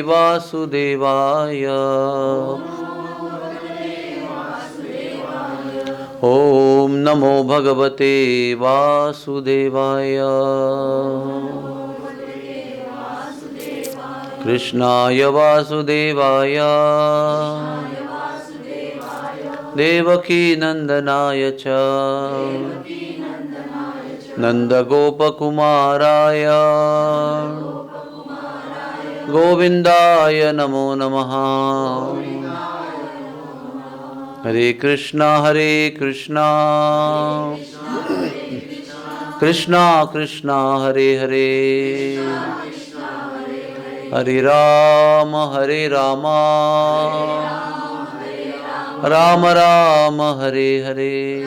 वासुदेवाय। ओम नमो भगवते वासुदेवाय। कृष्णाय वासुदेवाय देवकी नंदनाय च नंदगोपकुमाराय गोविंदाय नमो नमः। हरे कृष्णा कृष्णा कृष्णा हरे हरे, हरे राम राम राम हरे हरे।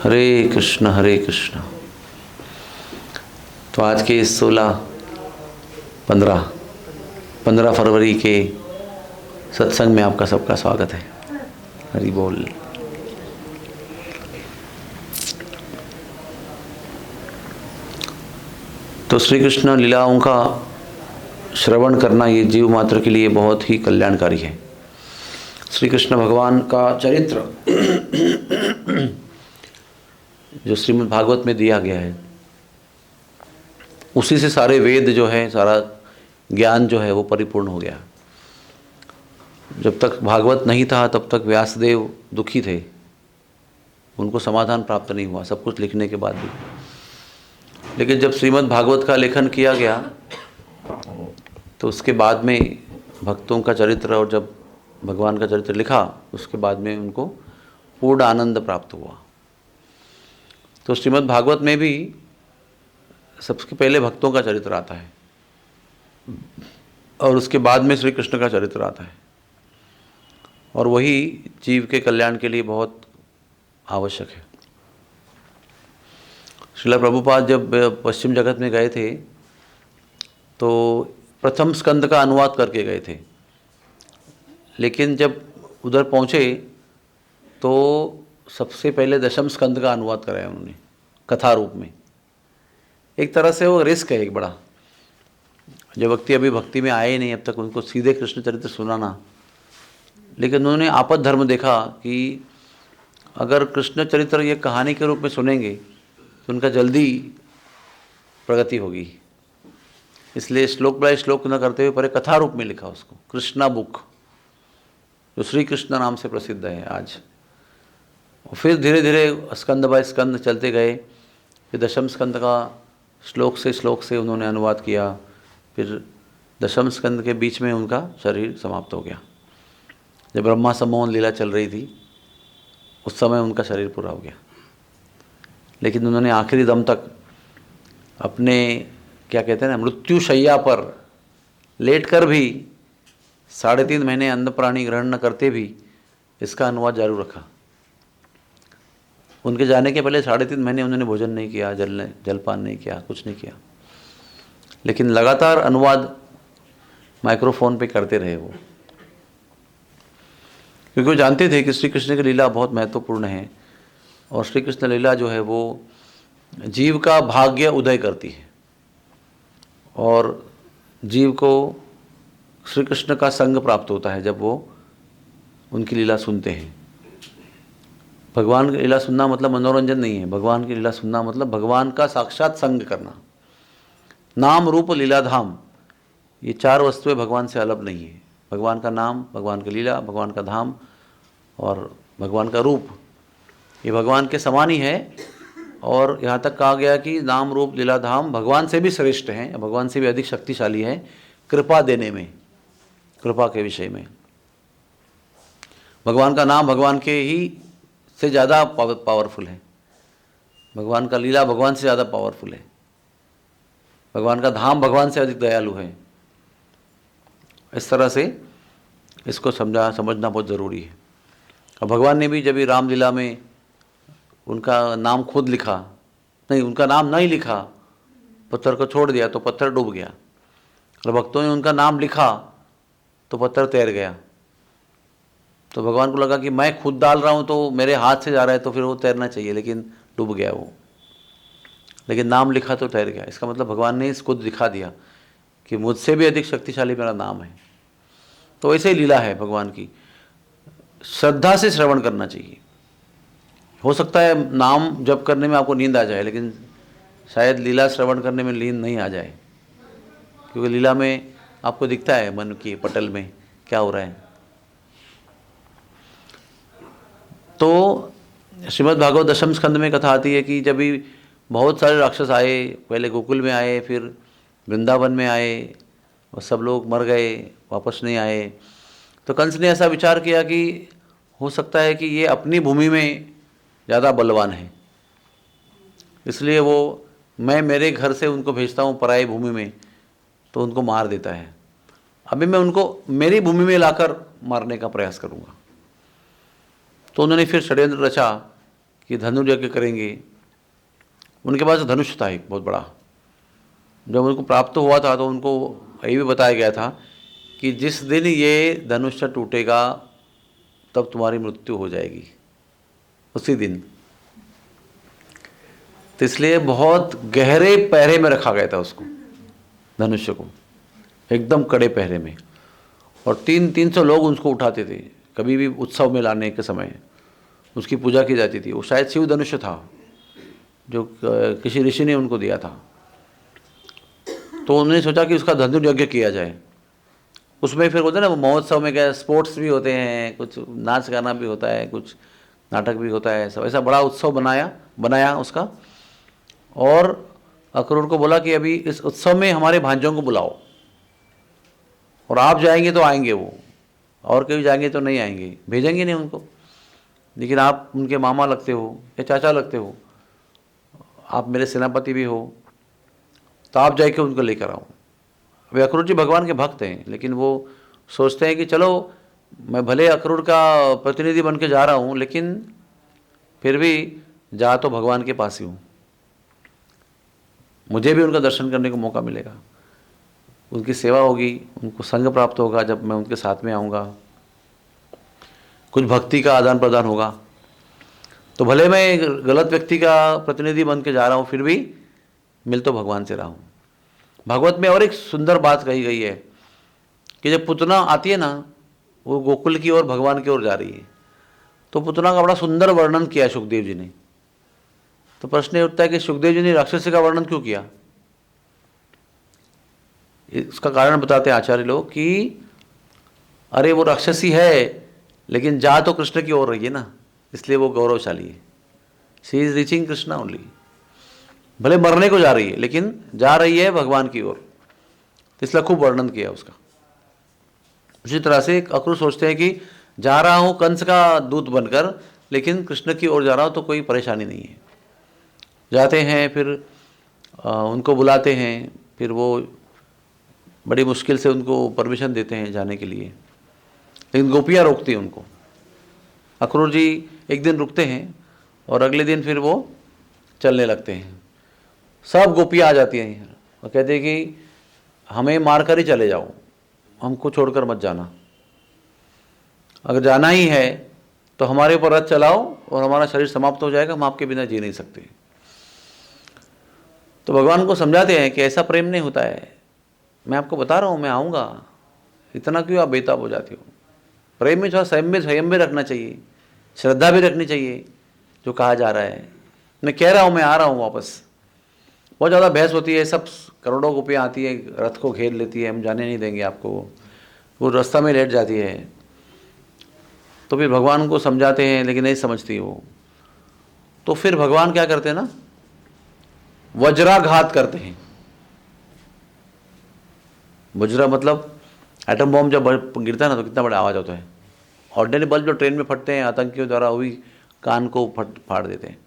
हरे कृष्ण। तो आज के इस 15 फरवरी के सत्संग में आपका सबका स्वागत है। हरि बोल। तो श्री कृष्ण लीलाओं का श्रवण करना ये जीव मात्र के लिए बहुत ही कल्याणकारी है। श्री कृष्ण भगवान का चरित्र जो श्रीमद् भागवत में दिया गया है, उसी से सारे वेद जो है, सारा ज्ञान जो है वो परिपूर्ण हो गया। जब तक भागवत नहीं था तब तक व्यासदेव दुखी थे, उनको समाधान प्राप्त नहीं हुआ सब कुछ लिखने के बाद भी। लेकिन जब श्रीमद् भागवत का लेखन किया गया तो उसके बाद में भक्तों का चरित्र और जब भगवान का चरित्र लिखा उसके बाद में उनको पूर्ण आनंद प्राप्त हुआ। तो श्रीमद् भागवत में भी सबसे पहले भक्तों का चरित्र आता है और उसके बाद में श्री कृष्ण का चरित्र आता है, और वही जीव के कल्याण के लिए बहुत आवश्यक है। श्रील प्रभुपाद जब पश्चिम जगत में गए थे तो प्रथम स्कंद का अनुवाद करके गए थे, लेकिन जब उधर पहुँचे तो सबसे पहले दशम स्कंद का अनुवाद कराया उन्होंने कथा रूप में। एक तरह से वो रिस्क है एक बड़ा, जो व्यक्ति अभी भक्ति में आए ही नहीं अब तक, उनको सीधे कृष्ण चरित्र सुनाना। लेकिन उन्होंने आपद धर्म देखा कि अगर कृष्ण चरित्र ये कहानी के रूप में सुनेंगे तो उनका जल्दी प्रगति होगी, इसलिए श्लोक बाय श्लोक न करते हुए पहले कथा रूप में लिखा उसको, कृष्णा बुक, जो श्री कृष्ण नाम से प्रसिद्ध है आज। और फिर धीरे धीरे स्कंद बाय स्कंद चलते गए। फिर दशम स्कंद का श्लोक से उन्होंने अनुवाद किया। फिर दशम स्कंद के बीच में उनका शरीर समाप्त हो गया। जब ब्रह्मा सम्मोहन लीला चल रही थी उस समय उनका शरीर पूरा हो गया। लेकिन उन्होंने आखिरी दम तक अपने क्या कहते हैं ना, मृत्यु शैया पर लेट कर भी 3.5 महीने अन्न प्राणी ग्रहण न करते भी इसका अनुवाद जारी रखा। उनके जाने के पहले 3.5 महीने उन्होंने भोजन नहीं किया, जलपान नहीं किया, कुछ नहीं किया, लेकिन लगातार अनुवाद माइक्रोफोन पे करते रहे वो, क्योंकि वो जानते थे कि श्री कृष्ण की लीला बहुत महत्वपूर्ण है और श्री कृष्ण लीला जो है वो जीव का भाग्य उदय करती है और जीव को श्री कृष्ण का संग प्राप्त होता है जब वो उनकी लीला सुनते हैं। भगवान की लीला सुनना मतलब मनोरंजन नहीं है, भगवान की लीला सुनना मतलब भगवान का साक्षात संग करना। नाम रूप लीला धाम, ये 4 वस्तुएं भगवान से अलग नहीं है। भगवान का नाम, भगवान की लीला, भगवान का धाम और भगवान का रूप, ये भगवान के समान ही है। और यहाँ तक कहा गया कि नाम रूप लीला धाम भगवान से भी श्रेष्ठ हैं, भगवान से भी अधिक शक्तिशाली है कृपा देने में, कृपा के विषय में। भगवान का नाम भगवान के ही से ज़्यादा पावरफुल है, भगवान का लीला भगवान से ज़्यादा पावरफुल है, भगवान का धाम भगवान से अधिक दयालु है। इस तरह से इसको समझना बहुत ज़रूरी है। और भगवान ने भी जब भी रामलीला में उनका नाम खुद लिखा, नहीं उनका नाम नहीं लिखा, पत्थर को छोड़ दिया तो पत्थर डूब गया, और भक्तों ने उनका नाम लिखा तो पत्थर तैर गया। तो भगवान को लगा कि मैं खुद डाल रहा हूँ तो मेरे हाथ से जा रहा है तो फिर वो तैरना चाहिए, लेकिन डूब गया वो। लेकिन नाम लिखा तो तैर गया। इसका मतलब भगवान ने इसको दिखा दिया कि मुझसे भी अधिक शक्तिशाली मेरा नाम है। तो ऐसे ही लीला है भगवान की, श्रद्धा से श्रवण करना चाहिए। हो सकता है नाम जप करने में आपको नींद आ जाए, लेकिन शायद लीला श्रवण करने में नींद नहीं आ जाए, क्योंकि लीला में आपको दिखता है मन की पटल में क्या हो रहा है। तो श्रीमद् भागवत दशम स्कंद में कथा आती है कि जब भी बहुत सारे राक्षस आए, पहले गोकुल में आए, फिर वृंदावन में आए, और सब लोग मर गए, वापस नहीं आए। तो कंस ने ऐसा विचार किया कि हो सकता है कि ये अपनी भूमि में ज़्यादा बलवान है, इसलिए वो मैं मेरे घर से उनको भेजता हूँ पराई भूमि में, तो उनको मार देता है। अभी मैं उनको मेरी भूमि में लाकर मारने का प्रयास करूँगा। तो उन्होंने फिर षड्यंत्र रचा कि धनुर्यज्ञ करेंगे। उनके पास धनुष था एक बहुत बड़ा, जब उनको प्राप्त हुआ था तो उनको ये भी बताया गया था कि जिस दिन ये धनुष टूटेगा तब तुम्हारी मृत्यु हो जाएगी, उसी दिन। तो इसलिए बहुत गहरे पहरे में रखा गया था उसको, धनुष्य को एकदम कड़े पहरे में, और 300 लोग उसको उठाते थे। कभी भी उत्सव में लाने के समय उसकी पूजा की जाती थी। वो शायद शिव धनुष्य था जो किसी ऋषि ने उनको दिया था। तो उन्होंने सोचा कि उसका धनुर्यज्ञ किया जाए। उसमें फिर होता है ना, वो महोत्सव में क्या स्पोर्ट्स भी होते हैं, कुछ नाच गाना भी होता है, कुछ नाटक भी होता है, सब ऐसा बड़ा उत्सव बनाया उसका। और अक्रूर को बोला कि अभी इस उत्सव में हमारे भांजों को बुलाओ, और आप जाएंगे तो आएंगे वो, और कहीं जाएंगे तो नहीं आएंगे, भेजेंगे नहीं उनको। लेकिन आप उनके मामा लगते हो या चाचा लगते हो, आप मेरे सेनापति भी हो, तो आप जाके उनको लेकर आओ। वे अक्रूर जी भगवान के भक्त हैं, लेकिन वो सोचते हैं कि चलो मैं भले अक्रूर का प्रतिनिधि बन के जा रहा हूँ, लेकिन फिर भी जा तो भगवान के पास ही हूँ, मुझे भी उनका दर्शन करने को मौका मिलेगा, उनकी सेवा होगी, उनको संग प्राप्त होगा जब मैं उनके साथ में आऊँगा, कुछ भक्ति का आदान प्रदान होगा। तो भले मैं गलत व्यक्ति का प्रतिनिधि बन के जा रहा हूँ, फिर भी मिल तो भगवान से रहा हूँ। भागवत में और एक सुंदर बात कही गई है कि जब पुतना आती है ना, वो गोकुल की ओर भगवान की ओर जा रही है, तो पुतना का बड़ा सुंदर वर्णन किया सुखदेव जी ने। तो प्रश्न ये उठता है कि सुखदेव जी ने राक्षसी का वर्णन क्यों किया? इसका कारण बताते हैं आचार्य लोग कि अरे वो राक्षसी है, लेकिन जा तो कृष्ण की ओर रही है ना, इसलिए वो गौरवशाली है। She is reaching Krishna only. भले मरने को जा रही है, लेकिन जा रही है भगवान की ओर, इसलिए खूब वर्णन किया उसका। उसी तरह से अक्रूर सोचते हैं कि जा रहा हूँ कंस का दूत बनकर, लेकिन कृष्ण की ओर जा रहा हूँ तो कोई परेशानी नहीं है। जाते हैं, फिर उनको बुलाते हैं, फिर वो बड़ी मुश्किल से उनको परमिशन देते हैं जाने के लिए, लेकिन गोपियाँ रोकती हैं उनको। अक्रूर जी एक दिन रुकते हैं और अगले दिन फिर वो चलने लगते हैं। सब गोपियाँ आ जाती हैं और कहते हैं कि हमें मार कर ही चले जाओ, हमको छोड़कर मत जाना। अगर जाना ही है तो हमारे ऊपर रथ चलाओ और हमारा शरीर समाप्त हो जाएगा, हम आपके बिना जी नहीं सकते। तो भगवान को समझाते हैं कि ऐसा प्रेम नहीं होता है, मैं आपको बता रहा हूँ मैं आऊँगा, इतना क्यों आप बेताब हो जाते हो। प्रेम में थोड़ा संयम भी रखना चाहिए, श्रद्धा भी रखनी चाहिए जो कहा जा रहा है। मैं कह रहा हूँ मैं आ रहा हूँ वापस। बहुत ज़्यादा बहस होती है, सब करोड़ों गोपियाँ आती है, रथ को घेर लेती है, हम जाने नहीं देंगे आपको, वो रास्ता में लेट जाती है। तो फिर भगवान को समझाते हैं, लेकिन नहीं समझती वो। तो फिर भगवान क्या करते हैं ना, वज्राघात करते हैं। वज्र मतलब एटम बॉम्ब जब गिरता है ना तो कितना बड़ा आवाज़ होता है। ऑर्डिनरी बल्ब जो ट्रेन में फटते हैं आतंकियों द्वारा, वही कान को फाड़ देते हैं।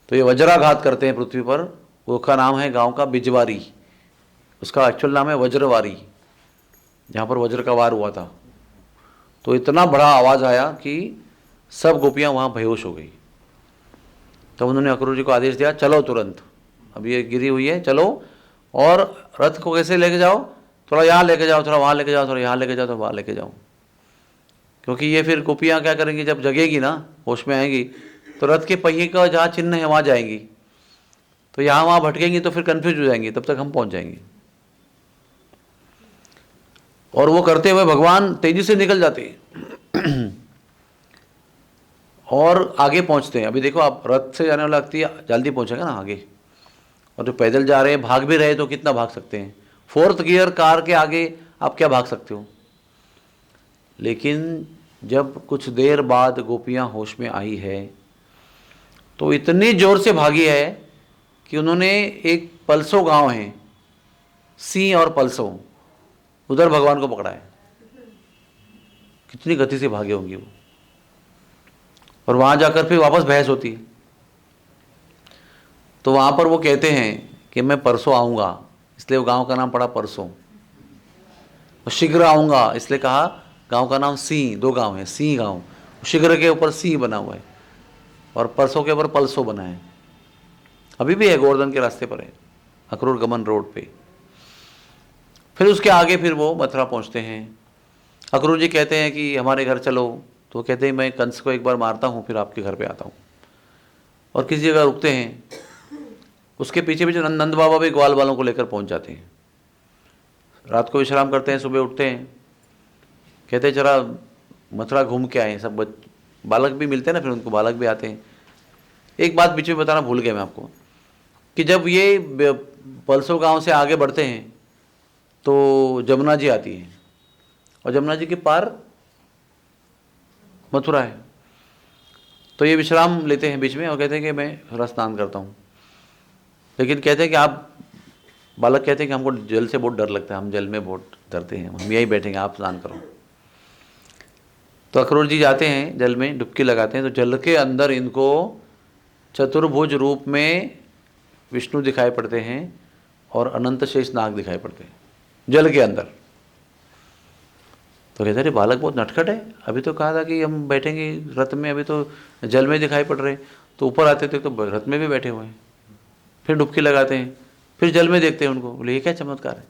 तो ये वज्राघात करते हैं पृथ्वी पर। वो का नाम है गांव का बिजवारी, उसका एक्चुअल नाम है वज्रवारी, जहाँ पर वज्र का वार हुआ था। तो इतना बड़ा आवाज़ आया कि सब गोपियाँ वहाँ बेहोश हो गई। तब उन्होंने अक्रूर जी को आदेश दिया, चलो तुरंत, अब ये गिरी हुई है, चलो, और रथ को कैसे लेके जाओ, थोड़ा यहाँ लेके जाओ, थोड़ा वहाँ लेके जाओ, थोड़ा यहाँ लेके जाओ, थोड़ा वहाँ लेके जाओ। क्योंकि ये फिर गोपियाँ क्या करेंगी, जब जगेगी ना, होश में आएंगी, तो रथ के पहिए का जहाँ चिन्ह है वहाँ जाएंगी, तो यहाँ वहाँ भटकेंगी तो फिर कन्फ्यूज हो जाएंगी, तब तक हम पहुँच जाएंगे। और वो करते हुए भगवान तेजी से निकल जाते हैं और आगे पहुँचते हैं। अभी देखो आप, रथ से जाने वाला व्यक्ति जल्दी पहुँचेगा ना आगे, और जो पैदल जा रहे हैं, भाग भी रहे तो कितना भाग सकते हैं, 4th गियर कार के आगे आप क्या भाग सकते हो। लेकिन जब कुछ देर बाद गोपियाँ होश में आई है तो इतनी ज़ोर से भागी है कि उन्होंने एक पलसो गांव है, सी और पलसो, उधर भगवान को पकड़ा है। कितनी गति से भागे होंगी वो, और वहाँ जाकर फिर वापस बहस होती है। तो वहाँ पर वो कहते हैं कि मैं परसों आऊँगा, इसलिए वो गांव का नाम पड़ा परसों। और शीघ्र आऊँगा, इसलिए कहा गांव का नाम सी, 2 गांव है, सी गांव, शीघ्र के ऊपर सी बना हुआ है और परसों के ऊपर पलसो बना है। अभी भी है, गोवर्धन के रास्ते पर है, अक्रूर गमन रोड पे। फिर उसके आगे फिर वो मथुरा पहुंचते हैं। अक्रूर जी कहते हैं कि हमारे घर चलो, तो वो कहते हैं मैं कंस को एक बार मारता हूँ फिर आपके घर पे आता हूँ। और किसी जगह रुकते हैं, उसके पीछे पीछे नंद बाबा भी ग्वाल वालों को लेकर पहुँच जाते हैं। रात को विश्राम करते हैं, सुबह उठते हैं, कहते हैं जरा मथुरा घूम के आए। सब बालक भी मिलते हैं ना, फिर उनको बालक भी आते हैं। एक बात बीच में बताना भूल गया मैं आपको, कि जब ये पलसो गांव से आगे बढ़ते हैं तो जमुना जी आती है, और जमुना जी के पार मथुरा है। तो ये विश्राम लेते हैं बीच में और कहते हैं कि मैं थोड़ा स्नान करता हूँ। लेकिन कहते हैं कि आप, बालक कहते हैं कि हमको जल से बहुत डर लगता है, हम जल में बहुत डरते हैं, हम यहीं बैठेंगे, आप स्नान करो। तो अक्रूर जी जाते हैं, जल में डुबकी लगाते हैं, तो जल के अंदर इनको चतुर्भुज रूप में विष्णु दिखाई पड़ते हैं और अनंत शेष नाग दिखाई पड़ते हैं जल के अंदर। तो कहते अरे बालक बहुत नटखट है, अभी तो कहा था कि हम बैठेंगे रथ में, अभी तो जल में दिखाई पड़ रहे। तो ऊपर आते थे तो रथ में भी बैठे हुए हैं, फिर डुबकी लगाते हैं, फिर जल में देखते हैं उनको, बोले ये क्या चमत्कार है।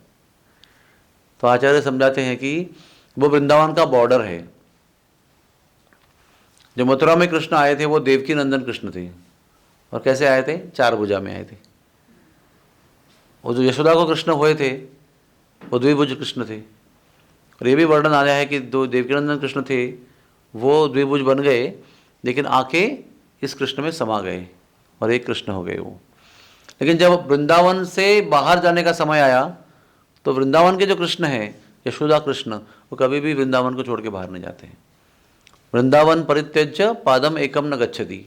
तो आचार्य समझाते हैं कि वो वृंदावन का बॉर्डर है। जो मथुरा में कृष्ण आए थे वो देवकी नंदन कृष्ण थे, और कैसे आए थे, 4 भुजा में आए थे। वो जो यशोदा को कृष्ण हुए थे वो द्विभुज कृष्ण थे। और ये भी वर्णन आया है कि 2 देवकी नंदन कृष्ण थे, वो द्विभुज बन गए, लेकिन आके इस कृष्ण में समा गए और एक कृष्ण हो गए वो। लेकिन जब वृंदावन से बाहर जाने का समय आया तो वृंदावन के जो कृष्ण हैं, यशोदा कृष्ण, वो कभी भी वृंदावन को छोड़ के बाहर नहीं जाते हैं। वृंदावन परित्यज्य पादम एकम न गच्छति।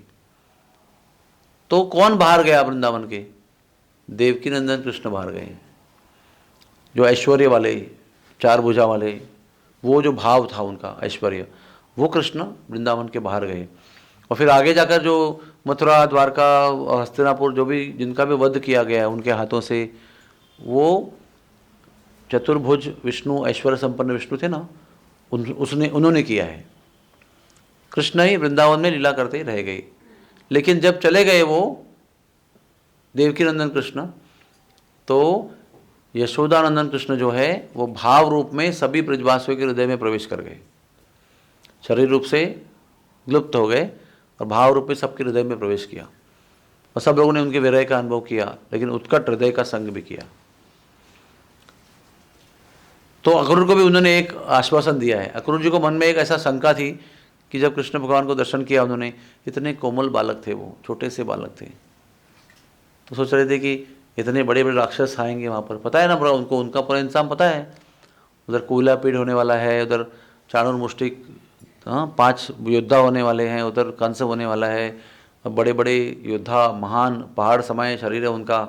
तो कौन बाहर गया वृंदावन के, देवकी नंदन कृष्ण बाहर गए, जो ऐश्वर्य वाले, 4 भुजा वाले, वो जो भाव था उनका ऐश्वर्य, वो कृष्ण वृंदावन के बाहर गए। और फिर आगे जाकर जो मथुरा, द्वारका और हस्तिनापुर, जो भी जिनका भी वध किया गया है उनके हाथों से, वो चतुर्भुज विष्णु, ऐश्वर्य संपन्न विष्णु थे ना, उन्होंने किया है। कृष्ण ही वृंदावन में लीला करते रह गए। लेकिन जब चले गए वो देवकी नंदन कृष्ण, तो यशोदानंदन कृष्ण जो है वो भाव रूप में सभी ब्रजवासियों के हृदय में प्रवेश कर गए। शरीर रूप से लुप्त हो गए और भाव रूप में सबके हृदय में प्रवेश किया, और सब लोगों ने उनके विरह का अनुभव किया, लेकिन उत्कट हृदय का संग भी किया। तो अक्रूर को भी उन्होंने एक आश्वासन दिया है। अक्रूर जी को मन में एक ऐसा शंका थी कि जब कृष्ण भगवान को दर्शन किया उन्होंने, इतने कोमल बालक थे वो, छोटे से बालक थे, तो सोच रहे थे कि इतने बड़े बड़े राक्षस आएंगे वहाँ पर, पता है ना पूरा उनको, उनका पूरा इंतजाम पता है। उधर कुला पीड़ होने वाला है, उधर चाणूर मुष्टिक, 5 योद्धा होने वाले हैं, उधर कंस होने वाला है, बड़े बड़े योद्धा, महान पहाड़ समाये शरीर है उनका,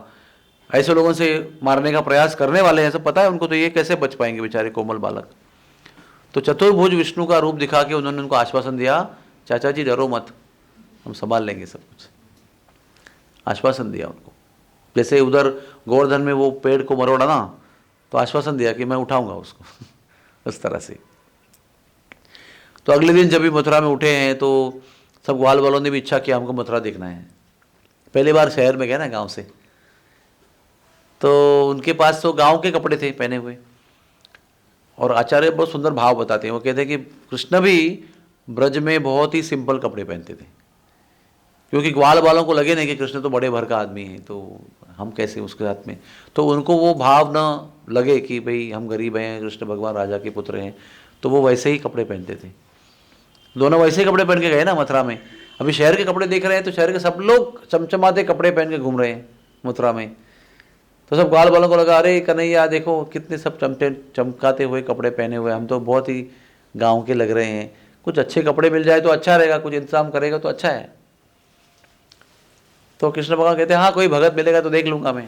ऐसे लोगों से मारने का प्रयास करने वाले हैं, सब पता है उनको। तो ये कैसे बच पाएंगे बेचारे कोमल बालक। तो चतुर्भुज विष्णु का रूप दिखा के उन्होंने उनको आश्वासन दिया, चाचा जी डरो मत, हम संभाल लेंगे सब कुछ, आश्वासन दिया उनको। जैसे उधर गोवर्धन में वो पेड़ को मरोड़ा ना, तो आश्वासन दिया कि मैं उठाऊंगा उसको उस तरह से। तो अगले दिन जब भी मथुरा में उठे हैं तो सब ग्वाल वालों ने भी इच्छा किया हमको मथुरा देखना है। पहली बार शहर में गए ना गांव से, तो उनके पास तो गांव के कपड़े थे पहने हुए, और आचार्य बहुत सुंदर भाव बताते हैं। वो कहते हैं कि कृष्ण भी ब्रज में बहुत ही सिंपल कपड़े पहनते थे, क्योंकि ग्वाल वालों को लगे नहीं कि कृष्ण तो बड़े भर का आदमी है, तो हम कैसे उसके साथ में, तो उनको वो भाव न लगे कि भाई हम गरीब हैं, कृष्ण भगवान राजा के पुत्र हैं, तो वो वैसे ही कपड़े पहनते थे। दोनों वैसे ही कपड़े पहन के गए ना मथुरा में। अभी शहर के कपड़े देख रहे हैं तो शहर के सब लोग चमचमाते कपड़े पहन के घूम रहे हैं मथुरा में, तो सब ग्वाल वालों को लगा अरे कन्हैया देखो कितने सब चमकाते हुए कपड़े पहने हुए, हम तो बहुत ही गाँव के लग रहे हैं, कुछ अच्छे कपड़े मिल जाए तो अच्छा रहेगा, कुछ इंतजाम करेगा तो अच्छा है। तो कृष्ण भगवान कहते हैं हाँ कोई भगत मिलेगा तो देख लूँगा मैं।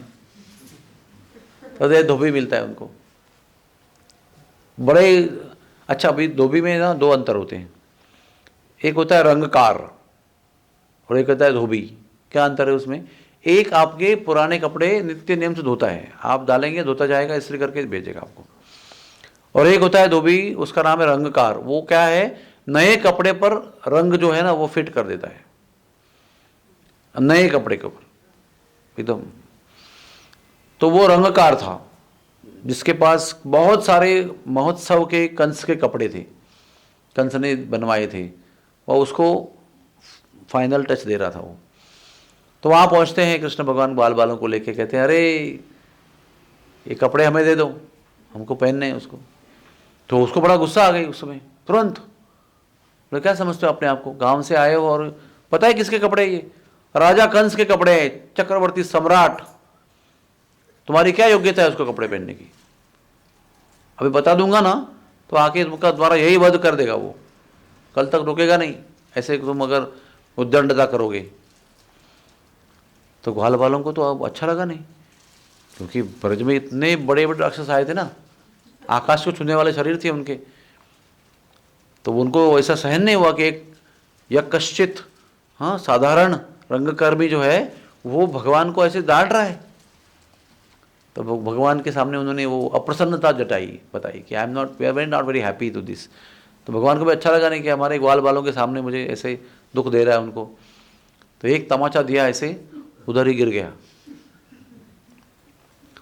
तो धोबी मिलता है उनको बड़े अच्छा। अभी धोबी में ना दो अंतर होते हैं, एक होता है रंगकार और एक होता है धोबी। क्या अंतर है उसमें? एक आपके पुराने कपड़े नित्य नियम से धोता है, आप डालेंगे धोता जाएगा, इस्त्री करके भेजेगा आपको। और एक होता है धोबी, उसका नाम है रंगकार। वो क्या है, नए कपड़े पर रंग जो है ना वो फिट कर देता है, नए कपड़े के ऊपर एकदम। तो वो रंगकार था जिसके पास बहुत सारे महोत्सव के कंस के कपड़े थे, कंस ने बनवाए थे, और उसको फाइनल टच दे रहा था वो। तो वहाँ पहुँचते हैं कृष्ण भगवान बाल बालों को लेके, कहते हैं अरे ये कपड़े हमें दे दो, हमको पहनने हैं उसको। तो उसको बड़ा गुस्सा आ गई उस समय तुरंत। बोले क्या समझते हो अपने आप को, गांव से आए हो और पता है किसके कपड़े ये, राजा कंस के कपड़े हैं, चक्रवर्ती सम्राट, तुम्हारी क्या योग्यता है उसको कपड़े पहनने की? अभी बता दूंगा ना तो आके तुमका द्वारा यही वध कर देगा वो, कल तक रुकेगा नहीं, ऐसे तुम अगर उद्दंडता करोगे। तो ग्वाल वालों को तो अब अच्छा लगा नहीं, क्योंकि ब्रज में इतने बड़े बड़े राक्षस आए थे ना, आकाश को छूने वाले शरीर थे उनके। तो उनको ऐसा सहन नहीं हुआ कि एक यकश्चित हाँ साधारण रंगकर्मी जो है वो भगवान को ऐसे डांट रहा है। तो भगवान के सामने उन्होंने वो अप्रसन्नता जताई, बताई कि I am not very happy to this. तो भगवान को भी अच्छा लगा नहीं कि हमारे ग्वाल वालों के सामने मुझे ऐसे दुख दे रहा है उनको। तो एक तमाचा दिया ऐसे, उधर ही गिर गया,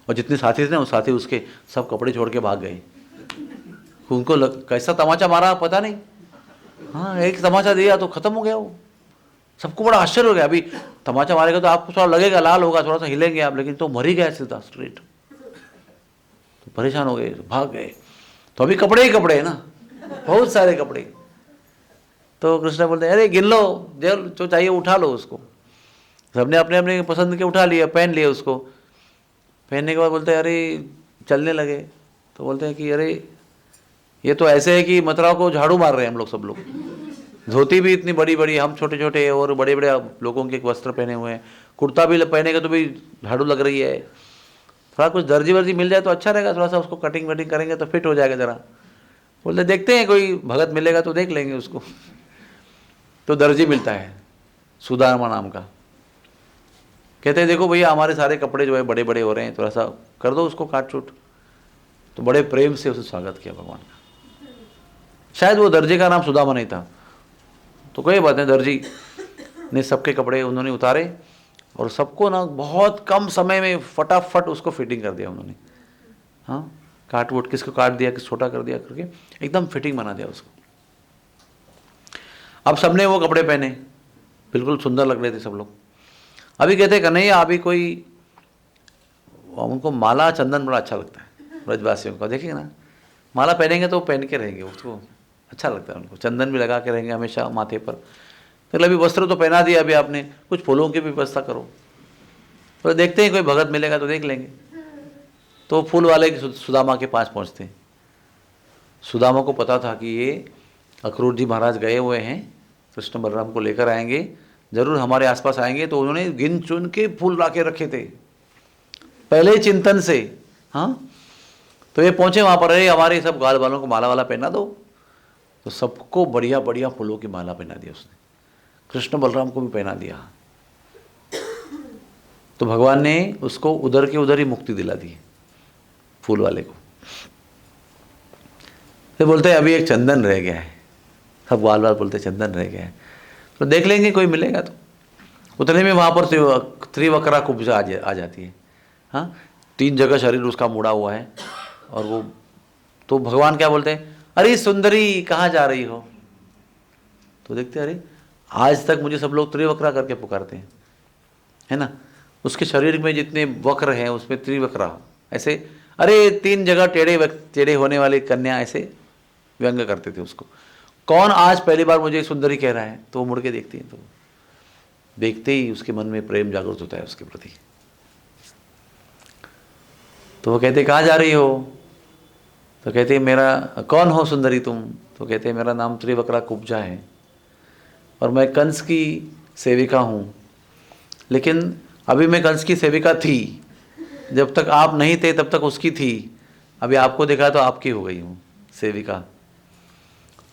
और जितने साथी थे ना वो साथी उसके सब कपड़े छोड़ के भाग गए। उनको कैसा तमाचा मारा पता नहीं, हाँ एक तमाचा दिया तो खत्म हो गया वो। सबको बड़ा आश्चर्य हो गया। अभी तमाचा मारेगा तो आपको थोड़ा लगेगा, लाल होगा, थोड़ा सा हिलेंगे आप, लेकिन तो मर ही गया सीधा स्ट्रेट। तो परेशान हो गए, भाग गए। तो अभी कपड़े ही कपड़े है ना, बहुत सारे कपड़े। तो कृष्ण बोलते हैं अरे गिन लो, जो चाहिए उठा लो उसको। सबने अपने अपने पसंद के उठा लिया, पहन लिया उसको। पहनने के बाद बोलते हैं अरे चलने लगे। तो बोलते हैं कि अरे ये तो ऐसे है कि मथुरा को झाड़ू मार रहे हैं हम लोग, सब लोग। धोती भी इतनी बड़ी बड़ी, हम छोटे छोटे और बड़े बड़े लोगों के वस्त्र पहने हुए हैं, कुर्ता भी पहनेगा तो भी झाड़ू लग रही है। थोड़ा कुछ दर्जी वर्जी मिल जाए तो अच्छा रहेगा, थोड़ा सा उसको कटिंग वटिंग करेंगे तो फिट हो जाएगा ज़रा। बोलते देखते हैं कोई भगत मिलेगा तो देख लेंगे उसको। तो दर्जी मिलता है सुदामा नाम का। कहते हैं देखो भैया हमारे सारे कपड़े जो है बड़े बड़े हो रहे हैं, थोड़ा सा कर दो उसको काट छूट। तो बड़े प्रेम से उसे स्वागत किया भगवान का। शायद वो दर्जी का नाम सुदामा नहीं था, तो कोई बात नहीं, दर्जी ने सबके कपड़े उन्होंने उतारे और सबको ना बहुत कम समय में फटाफट उसको फिटिंग कर दिया उन्होंने। हाँ काट वोट किसको काट दिया, किस छोटा कर दिया करके एकदम फिटिंग बना दिया उसको। अब सबने वो कपड़े पहने, बिल्कुल सुंदर लग रहे थे सब लोग। अभी कहते कन्हैया अभी कोई, उनको माला चंदन बड़ा अच्छा लगता है ब्रजवासियों को, देखिए ना माला पहनेंगे तो पहन के रहेंगे, उसको अच्छा लगता है, उनको चंदन भी लगा के रहेंगे हमेशा माथे पर। तो अभी वस्त्र तो पहना दिया, अभी आपने कुछ फूलों की भी व्यवस्था करो। तो देखते हैं कोई भगत मिलेगा तो देख लेंगे। तो फूल वाले सुदामा के पास पहुंचते हैं। सुदामा को पता था कि ये अक्रूर जी महाराज गए हुए हैं, कृष्ण बलराम को लेकर आएंगे, जरूर हमारे आसपास आएंगे। तो उन्होंने गिन चुन के फूल ला के रखे थे पहले ही चिंतन से। हाँ तो ये पहुंचे वहाँ पर, अरे हमारे सब गाल वालों को माला वाला पहना दो। तो सबको बढ़िया बढ़िया फूलों की माला पहना दिया उसने, कृष्ण बलराम को भी पहना दिया। तो भगवान ने उसको उधर के उधर ही मुक्ति दिला दी फूल वाले को। तो बोलते हैं अभी एक चंदन रह गया है, सब बाल बाल बोलते चंदन रह गया है, तो देख लेंगे कोई मिलेगा तो। उतने में वहाँ पर त्रिवक्रा कुब्जा आ जाती है। हाँ 3 जगह शरीर उसका मुड़ा हुआ है और वो तो भगवान क्या बोलते हैं, अरे सुंदरी कहाँ जा रही हो। तो देखते अरे आज तक मुझे सब लोग त्रिवक्रा करके पुकारते हैं, है ना। उसके शरीर में जितने वक्र हैं उसमें त्रिवक्रा, ऐसे अरे 3 जगह टेढ़े होने वाली कन्या, ऐसे व्यंग करते थे उसको। कौन आज पहली बार मुझे सुंदरी कह रहा है, तो वो मुड़ के देखती है, तो देखते ही उसके मन में प्रेम जागृत होता है उसके प्रति। तो वो कहते कहाँ जा रही हो, तो कहते मेरा, कौन हो सुंदरी तुम, तो कहते मेरा नाम त्रिवक्रा कुब्जा है और मैं कंस की सेविका हूँ। लेकिन अभी मैं कंस की सेविका थी, जब तक आप नहीं थे तब तक उसकी थी, अभी आपको देखा तो आपकी हो गई हूँ सेविका।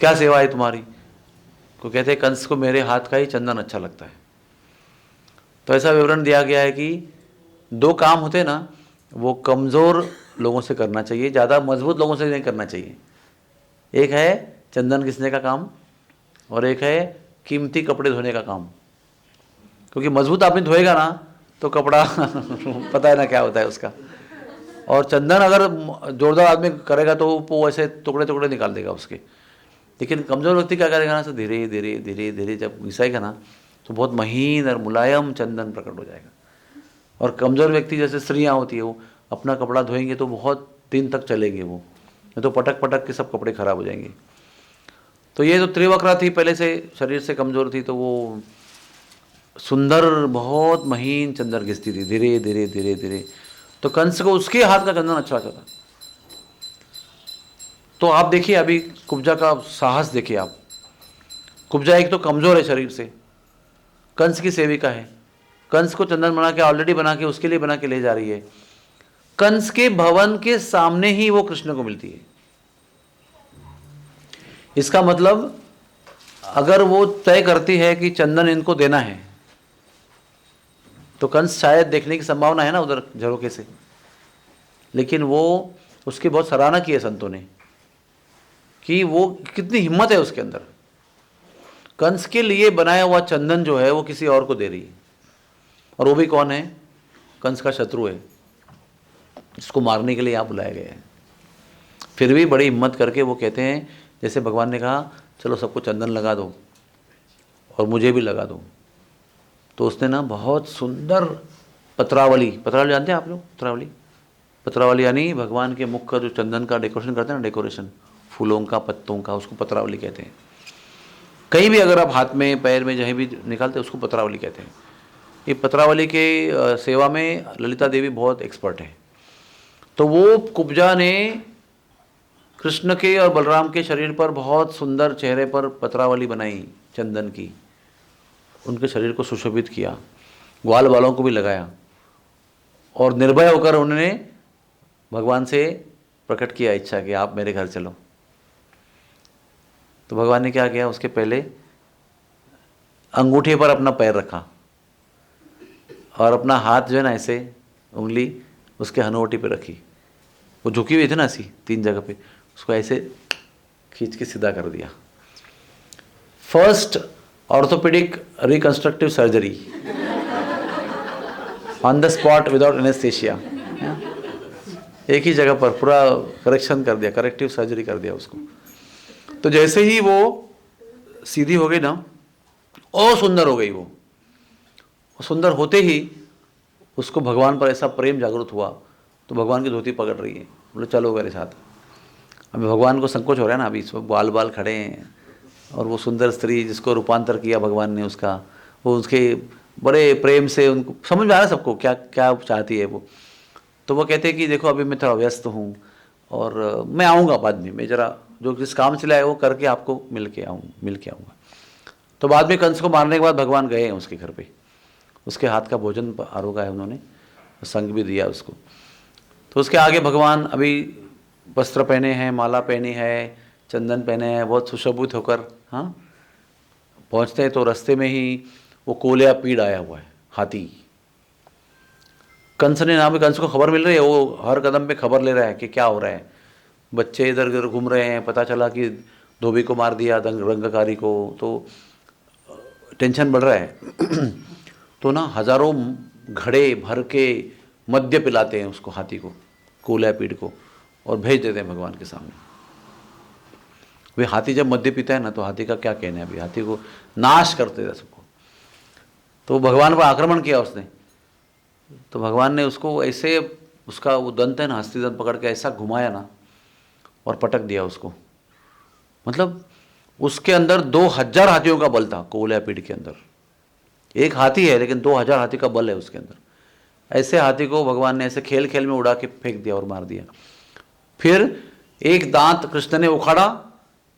क्या सेवा है तुम्हारी। तो कहते कंस को मेरे हाथ का ही चंदन अच्छा लगता है। तो ऐसा विवरण दिया गया है कि 2 काम होते हैं ना, वो कमज़ोर लोगों से करना चाहिए, ज़्यादा मजबूत लोगों से नहीं करना चाहिए। एक है चंदन घिसने का काम और एक है कीमती कपड़े धोने का काम। क्योंकि मजबूत आदमी धोएगा ना तो कपड़ा पता है ना क्या होता है उसका, और चंदन अगर जोरदार आदमी करेगा तो वो ऐसे टुकड़े टुकड़े निकाल देगा उसके। लेकिन कमज़ोर व्यक्ति क्या करेगा ना, तो धीरे धीरे धीरे धीरे जब घिसाएगा ना तो बहुत महीन और मुलायम चंदन प्रकट हो जाएगा। और कमज़ोर व्यक्ति जैसे स्त्रियाँ होती है, वो अपना कपड़ा धोएंगे तो बहुत दिन तक चलेंगे, वो नहीं तो पटक पटक के सब कपड़े खराब हो जाएंगे। तो ये जो त्रिवक्रा थी, पहले से शरीर से कमज़ोर थी, तो वो सुंदर बहुत महीन चंदन घिसती थी धीरे धीरे धीरे धीरे। तो कंस को उसके हाथ का चंदन अच्छा था। तो आप देखिए अभी कुब्जा का साहस देखिए आप। कुब्जा एक तो कमज़ोर है शरीर से, कंस की सेविका है, कंस को चंदन बना के ऑलरेडी बना के उसके लिए बना के ले जा रही है। कंस के भवन के सामने ही वो कृष्ण को मिलती है। इसका मतलब अगर वो तय करती है कि चंदन इनको देना है, तो कंस शायद देखने की संभावना है ना उधर झरोके से, लेकिन वो उसकी बहुत सराहना की है संतों ने कि वो कितनी हिम्मत है उसके अंदर। कंस के लिए बनाया हुआ चंदन जो है वो किसी और को दे रही है, और वो भी कौन है, कंस का शत्रु है, जिसको मारने के लिए यहाँ बुलाया गया है। फिर भी बड़ी हिम्मत करके वो कहते हैं, जैसे भगवान ने कहा चलो सबको चंदन लगा दो और मुझे भी लगा दो, तो उसने ना बहुत सुंदर पत्रावली जानते हैं आप लोग, पत्रावली यानी भगवान के मुख का जो चंदन का डेकोरेशन करते हैं ना, डेकोरेशन फूलों का पत्तों का, उसको पत्रावली कहते हैं। कहीं भी अगर आप हाथ में पैर में जहीं भी निकालते हैं उसको पत्रावली कहते हैं। ये पत्रावली के सेवा में ललिता देवी बहुत एक्सपर्ट है। तो वो कुब्जा ने कृष्ण के और बलराम के शरीर पर बहुत सुंदर चेहरे पर पत्रावली बनाई चंदन की, उनके शरीर को सुशोभित किया, ग्वाल बालों को भी लगाया, और निर्भय होकर उन्होंने भगवान से प्रकट किया इच्छा कि आप मेरे घर चलो। तो भगवान ने क्या किया, उसके पहले अंगूठे पर अपना पैर रखा और अपना हाथ जो है ना ऐसे उंगली उसके हनोटी पे रखी, वो झुकी हुई थी ना ऐसी 3 जगह पे, उसको ऐसे खींच के सीधा कर दिया। First orthopaedic reconstructive surgery on the spot without anaesthesia. एक ही जगह पर पूरा करेक्शन कर दिया, करेक्टिव सर्जरी कर दिया उसको। तो जैसे ही वो सीधी हो गई ना, और सुंदर हो गई वो सुंदर होते ही उसको भगवान पर ऐसा प्रेम जागृत हुआ, तो भगवान की धोती पकड़ रही है, बोले चलो मेरे साथ। अभी भगवान को संकोच हो रहा है ना, अभी सब बाल बाल खड़े हैं, और वो सुंदर स्त्री जिसको रूपांतर किया भगवान ने उसका, वो उसके बड़े प्रेम से, उनको समझ में आ रहा है सबको क्या क्या चाहती है वो। तो वो कहते हैं कि देखो अभी मैं थोड़ा व्यस्त हूँ और मैं आऊँगा बाद में, मैं ज़रा जो जिस काम से लाया वो करके आपको मिल के आऊँगा। तो बाद में कंस को मारने के बाद भगवान गए हैं उसके घर पे, उसके हाथ का भोजन आरोगा है उन्होंने, संग भी दिया उसको। तो उसके आगे भगवान अभी वस्त्र पहने हैं, माला पहनी है, चंदन पहने हैं, बहुत सुशोभित होकर हाँ पहुँचते हैं। तो रास्ते में ही वो कोलिया पीड़ आया हुआ है, हाथी। कंस ने नाम, कंस को खबर मिल रही है, वो हर कदम पे खबर ले रहा है कि क्या हो रहा है, बच्चे इधर उधर घूम रहे हैं, पता चला कि धोबी को मार दिया, रंगकारी को, तो टेंशन बढ़ रहा है। तो ना हजारों घड़े भर के मद्य पिलाते हैं उसको, हाथी को, कोलिया पीड़ को, और भेज देते हैं भगवान के सामने। वे हाथी जब मद्य पीता है ना, तो हाथी का क्या कहना है, अभी हाथी को नाश करते थे सबको। तो भगवान पर आक्रमण किया उसने, तो भगवान ने उसको ऐसे, उसका वो दंत है ना, हस्ती दंत पकड़ के ऐसा घुमाया ना और पटक दिया उसको। मतलब उसके अंदर 2000 हाथियों का बल था, कौलापीड़ के अंदर। एक हाथी है लेकिन 2000 हाथी का बल है उसके अंदर। ऐसे हाथी को भगवान ने ऐसे खेल खेल में उड़ा के फेंक दिया और मार दिया। फिर एक दांत कृष्ण ने उखाड़ा,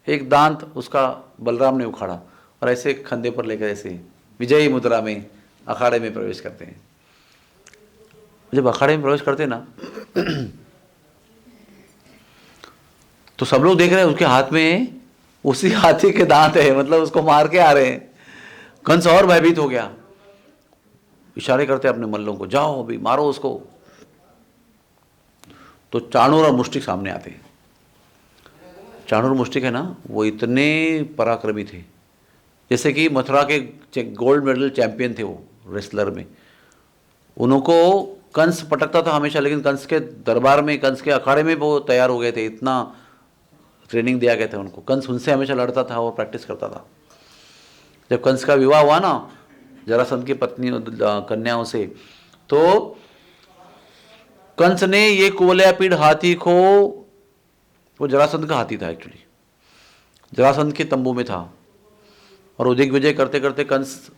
एक दांत उसका बलराम ने उखाड़ा, और ऐसे कंधे पर लेकर ऐसे विजयी मुद्रा में अखाड़े में प्रवेश करते हैं। जब अखाड़े में प्रवेश करते हैं ना तो सब लोग देख रहे हैं उसके हाथ में उसी हाथी के दांत है, मतलब उसको मार के आ रहे हैं। कंस और भयभीत हो गया, इशारे करते अपने मल्लों को, जाओ अभी मारो उसको। तो चाणूर और मुष्टिक सामने आते हैं। चाणूर मुष्टिक है ना, वो इतने पराक्रमी थे, जैसे कि मथुरा के गोल्ड मेडल चैंपियन थे वो रेसलर में। उनको कंस पटकता था हमेशा, लेकिन कंस के दरबार में, कंस के अखाड़े में वो तैयार हो गए थे, इतना ट्रेनिंग दिया गया था उनको। कंस उनसे हमेशा लड़ता था और प्रैक्टिस करता था। जब कंस का विवाह हुआ ना जरासंध की पत्नी कन्याओं से, तो कंस ने ये कौलापीड़ हाथी को, वो जरासंध का हाथी था एक्चुअली, जरासंध के तंबू में था, और दिग्विजय करते करते कंस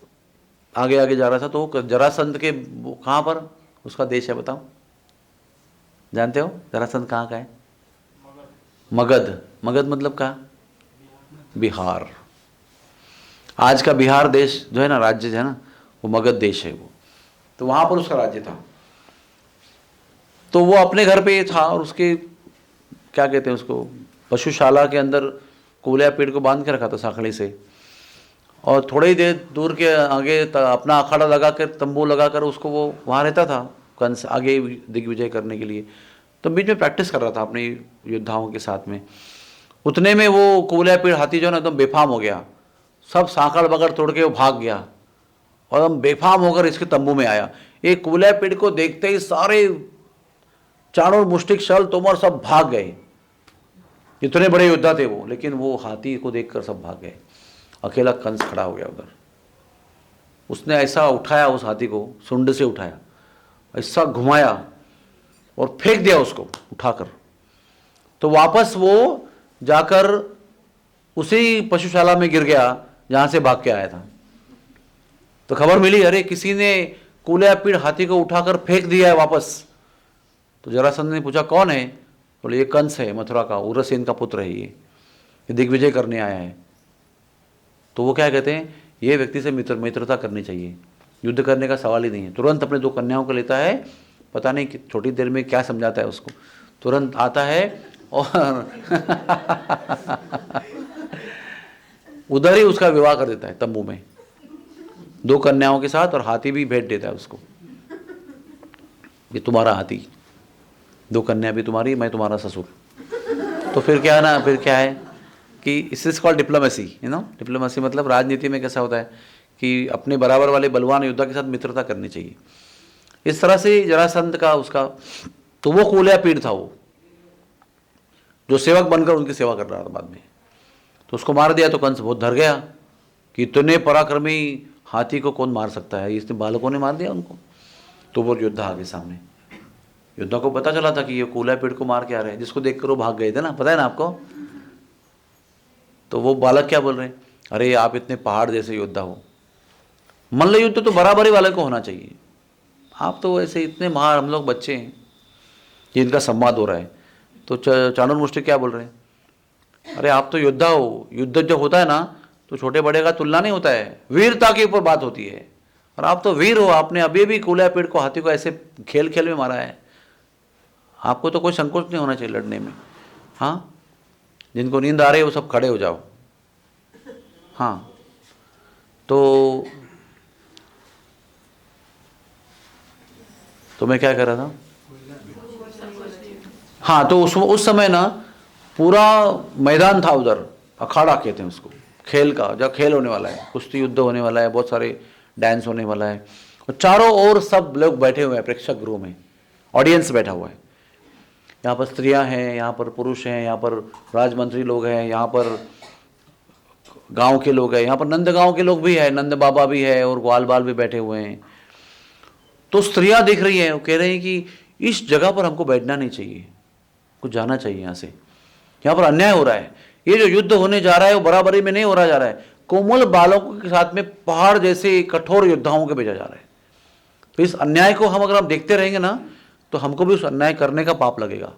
आगे आगे जा रहा था। तो जरासंध के कहाँ पर उसका देश है बताओ, जानते हो जरासंध कहाँ का है? मगध। मगध मतलब कहाँ? बिहार। आज का बिहार देश जो है ना, राज्य है ना, वो मगध देश है वो। तो वहाँ पर उसका राज्य था। तो वो अपने घर पे था, और उसके क्या कहते हैं उसको, पशुशाला के अंदर कौलापीड़ को बांध के रखा था साखड़ी से, और थोड़ी ही देर दूर के आगे अपना अखाड़ा लगा कर, तंबू लगा कर उसको वो वहाँ रहता था कंस, आगे दिग्विजय करने के लिए। तो बीच में प्रैक्टिस कर रहा था अपने योद्धाओं के साथ में। उतने में वो कौलापीड़ हाथी जो ना एकदम बेफाम हो गया, सब सांकड़ बगड़ तोड़ के वो भाग गया, और हम बेफाम होकर इसके तंबू में आया। एक कौलापीड़ को देखते ही सारे चाणूर, मुष्टिक, शल, तोमर सब भाग गए। इतने बड़े योद्धा थे वो, लेकिन वो हाथी को देखकर सब भाग गए। अकेला कंस खड़ा हो गया उधर। उसने ऐसा उठाया उस हाथी को, सुंड से उठाया, ऐसा घुमाया और फेंक दिया उसको उठाकर। तो वापस वो जाकर उसी पशुशाला में गिर गया जहां से भाग के आया था। तो खबर मिली, अरे किसी ने कौलापीड़ हाथी को उठाकर फेंक दिया है वापस। तो जरासंध ने पूछा कौन है? बोले ये कंस है, मथुरा का, उग्रसेन का पुत्र है, ये दिग्विजय करने आया है। तो वो क्या कहते हैं, ये व्यक्ति से मित्रता करनी चाहिए, युद्ध करने का सवाल ही नहीं है। तुरंत अपने 2 कन्याओं को लेता है, पता नहीं कि छोटी देर में क्या समझाता है उसको, तुरंत आता है और उधर ही उसका विवाह कर देता है तंबू में 2 कन्याओं के साथ, और हाथी भी भेंट देता है उसको, ये तुम्हारा हाथी, 2 कन्या भी तुम्हारी, मैं तुम्हारा ससुर। तो फिर क्या है ना, फिर क्या है कि इस कॉल्ड डिप्लोमेसी, डिप्लोमेसी मतलब राजनीति में कैसा होता है कि अपने बराबर वाले बलवान योद्धा के साथ मित्रता करनी चाहिए। इस तरह से जरासंध का उसका, तो वो कौलापीड़ था वो, जो सेवक बनकर उनकी सेवा कर रहा था बाद में। तो उसको मार दिया। तो कंस बहुत डर गया कि इतने पराक्रमी हाथी को कौन मार सकता है, इसने बालकों ने मार दिया उनको। तो वो योद्धा आगे सामने, योद्धा को पता चला था कि ये कौलापीड़ को मार के आ रहे हैं, जिसको देखकर वो भाग गए थे ना, पता है ना आपको। तो वो बालक क्या बोल रहे हैं, अरे आप इतने पहाड़ जैसे योद्धा हो, मल्ल युद्ध तो बराबरी वाले को होना चाहिए, आप तो ऐसे इतने महान, हम लोग बच्चे हैं, जिनका संवाद हो रहा है। तो चाणूर मुष्टिक क्या बोल रहे हैं, अरे आप तो योद्धा हो, युद्ध जब होता है ना तो छोटे बड़े का तुलना नहीं होता है, वीरता के ऊपर बात होती है, और आप तो वीर हो, आपने अभी भी कौलापीड़ को, हाथी को ऐसे खेल खेल में मारा है, आपको तो कोई संकोच नहीं होना चाहिए लड़ने में। हाँ, जिनको नींद आ रही है वो सब खड़े हो जाओ। हाँ, तो मैं क्या कर रहा था, हाँ, तो उस समय ना पूरा मैदान था उधर, अखाड़ा कहते हैं उसको, खेल का, जब खेल होने वाला है, कुश्ती युद्ध होने वाला है, बहुत सारे डांस होने वाला है, और चारों ओर सब लोग बैठे हुए हैं, प्रेक्षक गृह में ऑडियंस बैठा हुआ है। यहाँ पर स्त्रियां हैं, यहाँ पर पुरुष हैं, यहाँ पर राजमंत्री लोग हैं, यहाँ पर गांव के लोग हैं, यहाँ पर नंद गांव के लोग भी हैं, नंद बाबा भी है और ग्वाल बाल भी बैठे हुए हैं। तो स्त्रियां देख रही हैं, वो कह रही हैं कि इस जगह पर हमको बैठना नहीं चाहिए, कुछ जाना चाहिए यहाँ से, यहाँ पर अन्याय हो रहा है। ये जो युद्ध होने जा रहा है वो बराबरी में नहीं हो रहा जा रहा है, कोमल बालकों के साथ में पहाड़ जैसे कठोर योद्धाओं के भेजा जा रहा है। तो इस अन्याय को अगर हम देखते रहेंगे ना, तो हमको भी उस अन्याय करने का पाप लगेगा।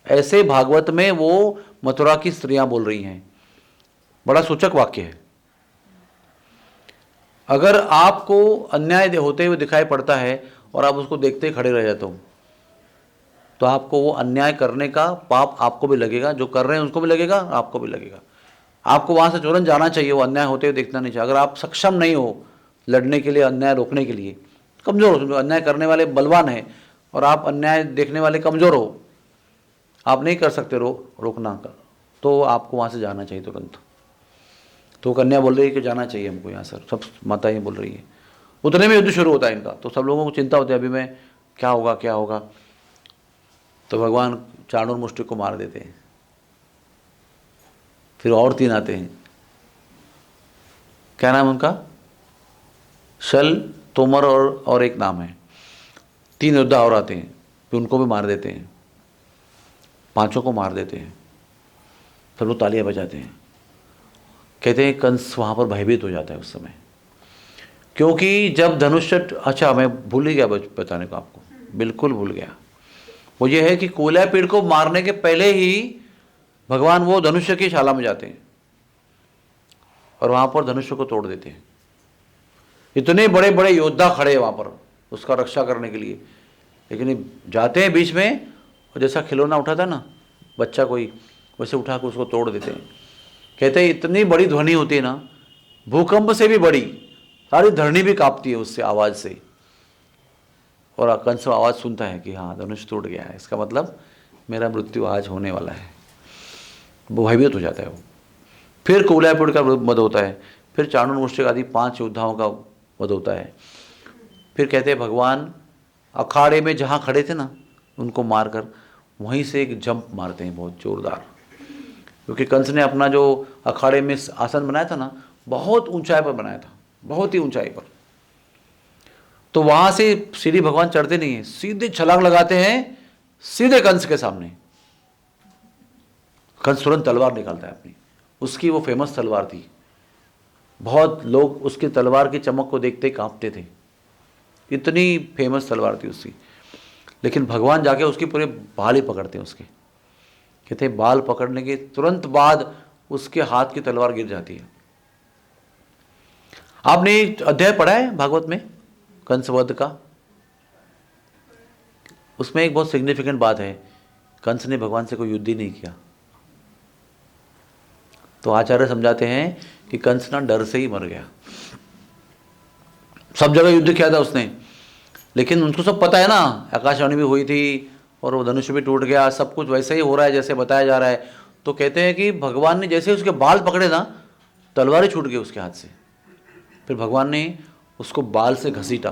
ऐसे भागवत में वो मथुरा की स्त्रियां बोल रही हैं। बड़ा सूचक वाक्य है। अगर आपको अन्याय होते हुए दिखाई पड़ता है और आप उसको देखते ही खड़े रह जाते हो, तो आपको वो अन्याय करने का पाप आपको भी लगेगा, जो कर रहे हैं उसको भी लगेगा, आपको भी लगेगा। आपको वहां से तुरंत जाना चाहिए, वो अन्याय होते हुए देखना नहीं चाहिए। अगर आप सक्षम नहीं हो लड़ने के लिए, अन्याय रोकने के लिए, कमजोर हो, अन्याय करने वाले बलवान हैं और आप अन्याय देखने वाले कमजोर हो, आप नहीं कर सकते रोकना का, तो आपको वहां से जाना चाहिए तुरंत। तो कन्या बोल रही है कि जाना चाहिए हमको यहाँ सर, सब माताएं बोल रही है। उतने में युद्ध शुरू होता है इनका, तो सब लोगों को चिंता होती है अभी मैं क्या होगा क्या होगा। तो भगवान चाणूर मुष्टिक को मार देते हैं। फिर और 3 आते हैं, क्या नाम उनका, शल, तोमर और एक नाम है। 3 योद्धा और आते हैं, फिर उनको भी मार देते हैं, 5 को मार देते हैं। सब लोग तालियां बजाते हैं। कहते हैं कंस वहाँ पर भयभीत हो जाता है उस समय, क्योंकि जब धनुष, अच्छा मैं भूल ही गया बताने को आपको, बिल्कुल भूल गया। वो ये है कि कोलापीड़ को मारने के पहले ही भगवान वो धनुष्य की शाला में जाते हैं और वहाँ पर धनुष्य को तोड़ देते हैं। इतने बड़े बड़े योद्धा खड़े हैं वहाँ पर उसका रक्षा करने के लिए, लेकिन जाते हैं बीच में और जैसा खिलौना उठा था ना बच्चा कोई, वैसे उठा कर उसको तोड़ देते हैं। कहते हैं इतनी बड़ी ध्वनि होती है ना, भूकंप से भी बड़ी, सारी धरनी भी कांपती है उससे, आवाज़ से। और कंस आवाज़ सुनता है कि हाँ धनुष टूट गया है, इसका मतलब मेरा मृत्यु आज होने वाला है। वो भयभीत हो जाता है वो। फिर कोलापुर का वध होता है, फिर चाणूर मुष्टिक आदि 5 योद्धाओं का वध होता है। फिर कहते हैं भगवान अखाड़े में जहाँ खड़े थे ना, उनको मारकर वहीं से एक जंप मारते हैं बहुत जोरदार, क्योंकि कंस ने अपना जो अखाड़े में आसन बनाया था ना, बहुत ऊंचाई पर बनाया था, बहुत ही ऊंचाई पर। तो वहां से श्री भगवान चढ़ते नहीं है, सीधे छलांग लगाते हैं सीधे कंस के सामने। कंस तुरंत तलवार निकालता है अपनी, उसकी वो फेमस तलवार थी, बहुत लोग उसकी तलवार की चमक को देखते ही कांपते थे, इतनी फेमस तलवार थी उसकी। लेकिन भगवान जाके उसके पूरे बाल ही पकड़ते हैं उसके। कहते हैं बाल पकड़ने के तुरंत बाद उसके हाथ की तलवार गिर जाती है। आपने एक अध्याय पढ़ा है भागवत में कंसवध का? उसमें एक बहुत सिग्निफिकेंट बात है, कंस ने भगवान से कोई युद्ध ही नहीं किया। तो आचार्य समझाते हैं कि कंस ना डर से ही मर गया। सब जगह युद्ध किया था उसने, लेकिन उनको सब पता है ना, आकाशवाणी भी हुई थी और वो धनुष भी टूट गया, सब कुछ वैसे ही हो रहा है जैसे बताया जा रहा है। तो कहते हैं कि भगवान ने जैसे उसके बाल पकड़े ना, तलवार ही छूट गई उसके हाथ से। फिर भगवान ने उसको बाल से घसीटा।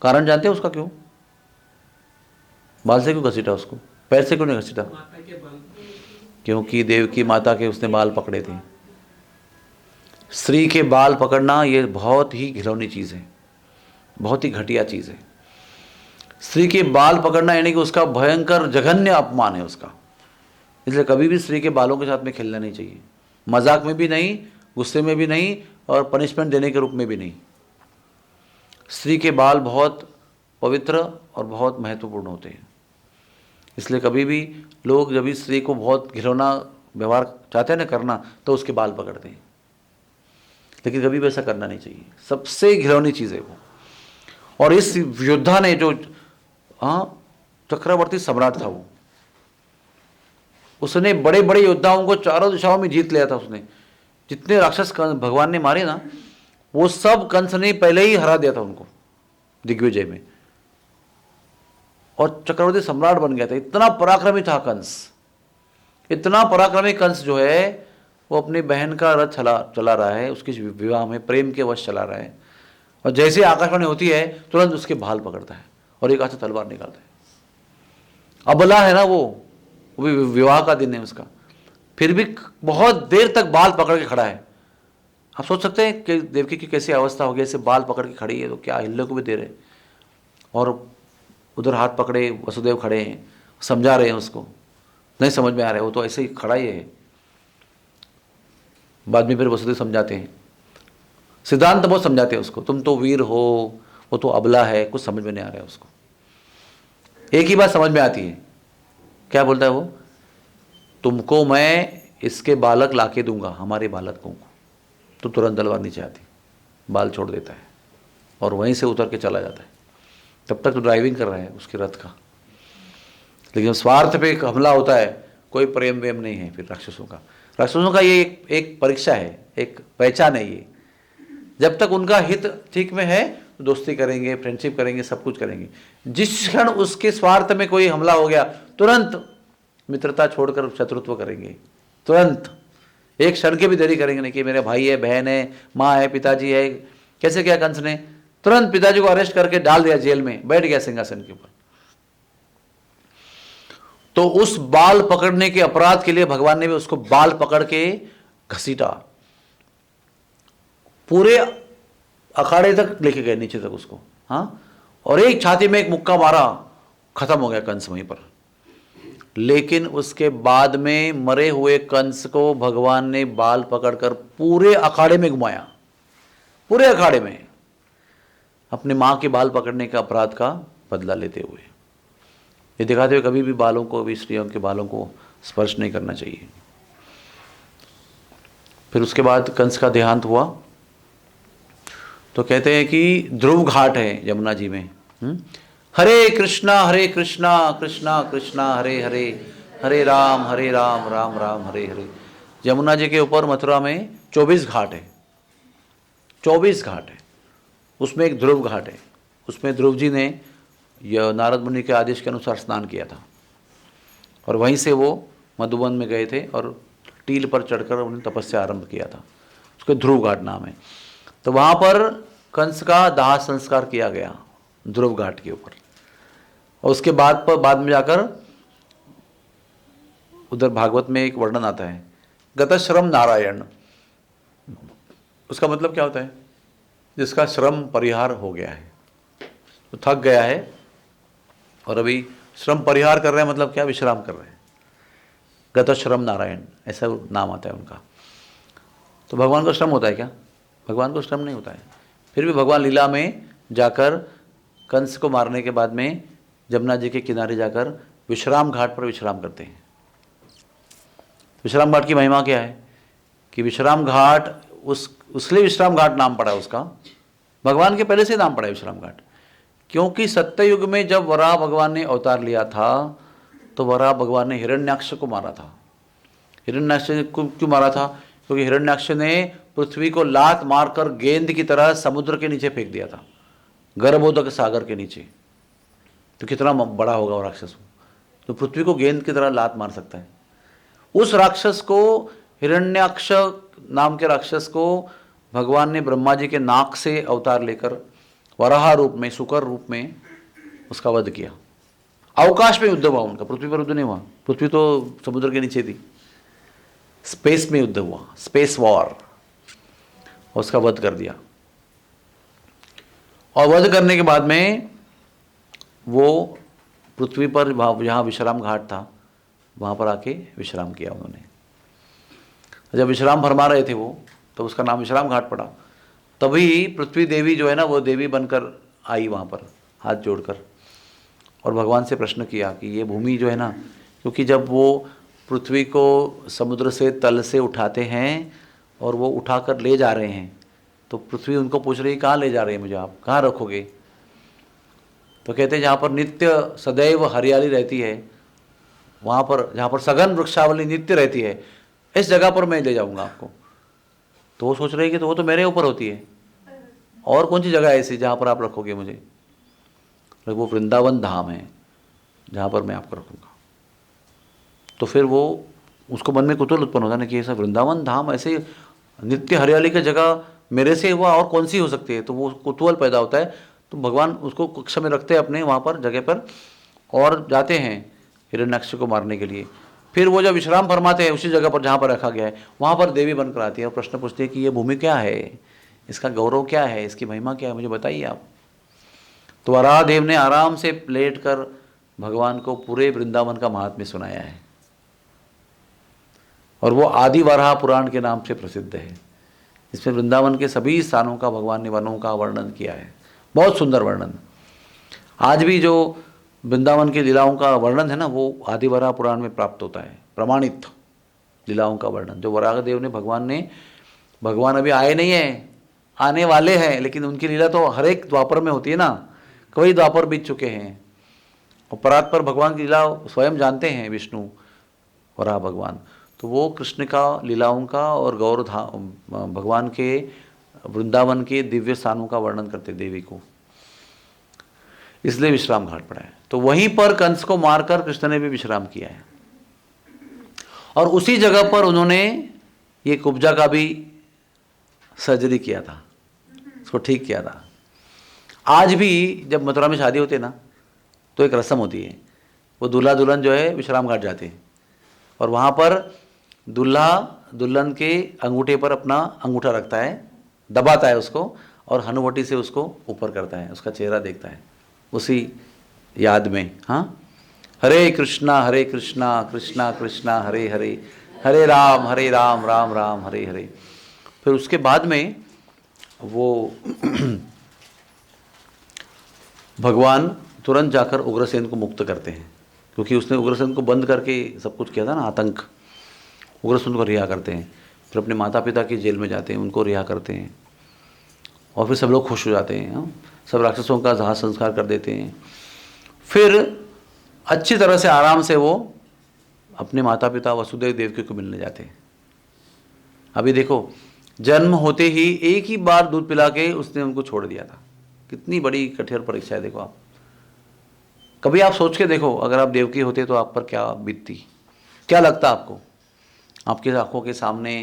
कारण जानते हैं उसका क्यों? बाल से क्यों घसीटा उसको, पैर से क्यों नहीं घसीटा? क्योंकि देवकी माता के उसने बाल पकड़े थे। स्त्री के बाल पकड़ना ये बहुत ही घिनौनी चीज़ है, बहुत ही घटिया चीज़ है। स्त्री के बाल पकड़ना यानी कि उसका भयंकर जघन्य अपमान है उसका। इसलिए कभी भी स्त्री के बालों के साथ में खेलना नहीं चाहिए, मजाक में भी नहीं, गुस्से में भी नहीं, और पनिशमेंट देने के रूप में भी नहीं। स्त्री के बाल बहुत पवित्र और बहुत महत्वपूर्ण होते हैं। इसलिए कभी भी लोग जब भी स्त्री को बहुत घिनौना व्यवहार चाहते हैं ना करना, तो उसके बाल पकड़ते हैं, लेकिन कभी भी ऐसा करना नहीं चाहिए। सबसे घिनौनी चीज़ है वो। और इस योद्धा ने जो चक्रवर्ती सम्राट था वो, उसने बड़े बड़े योद्धाओं को चारों दिशाओं में जीत लिया था। उसने जितने राक्षस भगवान ने मारे ना, वो सब कंस ने पहले ही हरा दिया था उनको दिग्विजय में, और चक्रवर्ती सम्राट बन गया था। इतना पराक्रमी था कंस, इतना पराक्रमी कंस जो है वो अपनी बहन का रथ चला रहा है, उसके विवाह में प्रेम के वश चला रहा है, और जैसे आकाशवाणी होती है तुरंत उसके बाल पकड़ता है और एक हाथ से तलवार निकालता है। अबला है ना वो भी विवाह का दिन है उसका, फिर भी बहुत देर तक बाल पकड़ के खड़ा है। आप सोच सकते हैं कि देवकी की कैसी अवस्था हो गई, ऐसे बाल पकड़ के खड़ी है तो क्या हिलने को भी दे रहे, और उधर हाथ पकड़े वसुदेव खड़े हैं, समझा रहे हैं उसको, नहीं समझ में आ रहा है, वो तो ऐसे ही खड़ा ही है। बाद में फिर वसुदेव समझाते हैं, सिद्धांत बहुत समझाते हैं उसको, तुम तो वीर हो, वो तो अबला है, कुछ समझ में नहीं आ रहा है उसको। एक ही बात समझ में आती है, क्या बोलता है वो, तुमको मैं इसके बालक लाके दूंगा, हमारे बालकों को। तो तुरंत तलवार नीचे आती, बाल छोड़ देता है और वहीं से उतर के चला जाता है। तब तक तो ड्राइविंग कर रहा है उसके रथ का, लेकिन स्वार्थ पे एक हमला होता है, कोई प्रेम वेम नहीं है फिर राक्षसों का। राक्षसों का ये एक परीक्षा है, एक पहचान है ये, जब तक उनका हित ठीक में है तो दोस्ती करेंगे, फ्रेंडशिप करेंगे, सब कुछ करेंगे। जिस क्षण उसके स्वार्थ में कोई हमला हो गया, तुरंत मित्रता छोड़कर शत्रुत्व करेंगे, तुरंत, एक क्षण के भी देरी करेंगे नहीं कि मेरे भाई है, बहन है, माँ है, पिताजी है। कैसे क्या कंस ने तुरंत पिताजी को अरेस्ट करके डाल दिया जेल में, बैठ गया सिंहासन के ऊपर। तो उस बाल पकड़ने के अपराध के लिए भगवान ने भी उसको बाल पकड़ के घसीटा, पूरे अखाड़े तक लेके गए, नीचे तक उसको, हाँ, और एक छाती में एक मुक्का मारा, खत्म हो गया कंस वहीं पर। लेकिन उसके बाद में मरे हुए कंस को भगवान ने बाल पकड़कर पूरे अखाड़े में घुमाया, पूरे अखाड़े में, अपने मां के बाल पकड़ने का अपराध का बदला लेते हुए, ये दिखाते हुए कभी भी बालों को, भी स्त्रियों के बालों को स्पर्श नहीं करना चाहिए। फिर उसके बाद कंस का देहांत हुआ तो कहते हैं कि ध्रुव घाट है यमुना जी में, हरे कृष्णा कृष्णा कृष्णा हरे हरे, हरे राम राम राम हरे हरे। यमुना जी के ऊपर मथुरा में 24 घाट है, 24 घाट है, उसमें एक ध्रुव घाट है। उसमें ध्रुव जी ने नारद मुनि के आदेश के अनुसार स्नान किया था, और वहीं से वो मधुबन में गए थे और टील पर चढ़कर उन्होंने तपस्या आरंभ किया था, उसके ध्रुव घाट नाम है। तो वहाँ पर कंस का दाह संस्कार किया गया ध्रुव घाट के ऊपर, और उसके बाद में जाकर उधर भागवत में एक वर्णन आता है, गतश्रम नारायण। उसका मतलब क्या होता है, जिसका श्रम परिहार हो गया है, तो थक गया है और अभी श्रम परिहार कर रहे हैं, मतलब क्या, विश्राम कर रहे हैं, गतश्रम नारायण ऐसा नाम आता है उनका। तो भगवान को श्रम होता है क्या, भगवान को श्रम नहीं होता है। फिर भी भगवान लीला में जाकर कंस को मारने के बाद में जमुना जी के किनारे जाकर विश्राम घाट पर विश्राम करते हैं। विश्राम घाट की महिमा क्या है कि विश्राम घाट उसलिए विश्राम घाट नाम पड़ा उसका, भगवान के पहले से नाम पड़ा है विश्राम घाट, क्योंकि सत्ययुग में जब वराह भगवान ने अवतार लिया था तो वराह भगवान ने हिरण्याक्ष को मारा था। हिरण्याक्ष को क्यों मारा था, क्योंकि हिरण्याक्ष ने पृथ्वी को लात मारकर गेंद की तरह समुद्र के नीचे फेंक दिया था, गर्भोदक सागर के नीचे। तो कितना बड़ा होगा वो राक्षस, तो पृथ्वी को गेंद की तरह लात मार सकता है। उस राक्षस को, हिरण्याक्ष नाम के राक्षस को भगवान ने ब्रह्मा जी के नाक से अवतार लेकर वराह रूप में, शुकर रूप में उसका वध किया। अवकाश में युद्ध हुआ उनका, पृथ्वी पर युद्ध नहीं हुआ, पृथ्वी तो समुद्र के नीचे थी, स्पेस में युद्ध हुआ, स्पेस वॉर, उसका वध कर दिया। और वध करने के बाद में वो पृथ्वी पर जहाँ विश्राम घाट था वहाँ पर आके विश्राम किया उन्होंने। जब विश्राम फरमा रहे थे वो, तो उसका नाम विश्राम घाट पड़ा। तभी पृथ्वी देवी जो है ना, वो देवी बनकर आई वहाँ पर हाथ जोड़कर, और भगवान से प्रश्न किया कि ये भूमि जो है ना, क्योंकि जब वो पृथ्वी को समुद्र से तल से उठाते हैं और वो उठाकर ले जा रहे हैं, तो पृथ्वी उनको पूछ रही है कहाँ ले जा रहे हैं मुझे, आप कहाँ रखोगे। तो कहते हैं जहाँ पर नित्य सदैव हरियाली रहती है, वहाँ पर जहाँ पर सघन वृक्षावली नित्य रहती है, इस जगह पर मैं ले जाऊँगा आपको। तो वो सोच रहे हैं कि तो वो तो मेरे ऊपर होती है, और कौन सी जगह है ऐसी जहाँ पर आप रखोगे मुझे। तो वो वृंदावन धाम है जहाँ पर मैं आपको रखूँगा। तो फिर वो उसको मन में कुतूहल उत्पन्न होता है ना कि ऐसा वृंदावन धाम, ऐसे नित्य हरियाली की जगह मेरे से हुआ और कौन सी हो सकती है। तो वो कुतूहल पैदा होता है, तो भगवान उसको कक्षा में रखते हैं अपने वहाँ पर जगह पर, और जाते हैं हिरण्याक्ष को मारने के लिए। फिर वो जब विश्राम फरमाते हैं उसी जगह पर जहाँ पर रखा गया है, वहाँ पर देवी बनकर आती है और प्रश्न पूछती है कि ये भूमि क्या है, इसका गौरव क्या है, इसकी महिमा क्या है, मुझे बताइए आप। तो वराहदेव ने आराम से लेट कर भगवान को पूरे वृंदावन का महात्म्य सुनाया है, और वो आदि वराह पुराण के नाम से प्रसिद्ध है। इसमें वृंदावन के सभी स्थानों का भगवान ने वनों का वर्णन किया है, बहुत सुंदर वर्णन। आज भी जो वृंदावन की लीलाओं का वर्णन है ना, वो आदि वराह पुराण में प्राप्त होता है, प्रमाणित लीलाओं का वर्णन जो वराहदेव ने भगवान अभी आए नहीं हैं, आने वाले हैं, लेकिन उनकी लीला तो हर एक द्वापर में होती है ना, कई द्वापर बीत चुके हैं। और परात्पर भगवान की लीला स्वयं जानते हैं विष्णु वराह भगवान, तो वो कृष्ण का लीलाओं का और भगवान के वृंदावन के दिव्य स्थानों का वर्णन करते देवी को, इसलिए विश्राम घाट पड़ा है। तो वहीं पर कंस को मारकर कृष्ण ने भी विश्राम किया है, और उसी जगह पर उन्होंने ये कुब्जा का भी सर्जरी किया था, उसको ठीक किया था। आज भी जब मथुरा में शादी होती है ना, तो एक रस्म होती है, वो दूल्हा दुल्हन जो है विश्राम घाट जाते हैं, और वहाँ पर दूल्हा दुल्हन के अंगूठे पर अपना अंगूठा रखता है, दबाता है उसको, और हनुवटी से उसको ऊपर करता है, उसका चेहरा देखता है उसी याद में। हाँ, हरे कृष्णा कृष्णा कृष्णा हरे हरे, हरे राम राम राम हरे हरे। फिर उसके बाद में वो भगवान तुरंत जाकर उग्रसेन को मुक्त करते हैं, क्योंकि उसने उग्रसेन को बंद करके सब कुछ किया था ना, आतंक। उग्रसेन को रिहा करते हैं, फिर अपने माता पिता की जेल में जाते हैं, उनको रिहा करते हैं, और फिर सब लोग खुश हो जाते हैं। सब राक्षसों का दाह संस्कार कर देते हैं। फिर अच्छी तरह से आराम से वो अपने माता पिता वसुदेव देवकी को मिलने जाते हैं। अभी देखो, जन्म होते ही एक ही बार दूध पिला के उसने उनको छोड़ दिया था। कितनी बड़ी कठिन परीक्षा है, देखो आप। कभी आप सोच के देखो, अगर आप देवकी होते तो आप पर क्या बीतती, क्या लगता आपको। आपके आंखों के सामने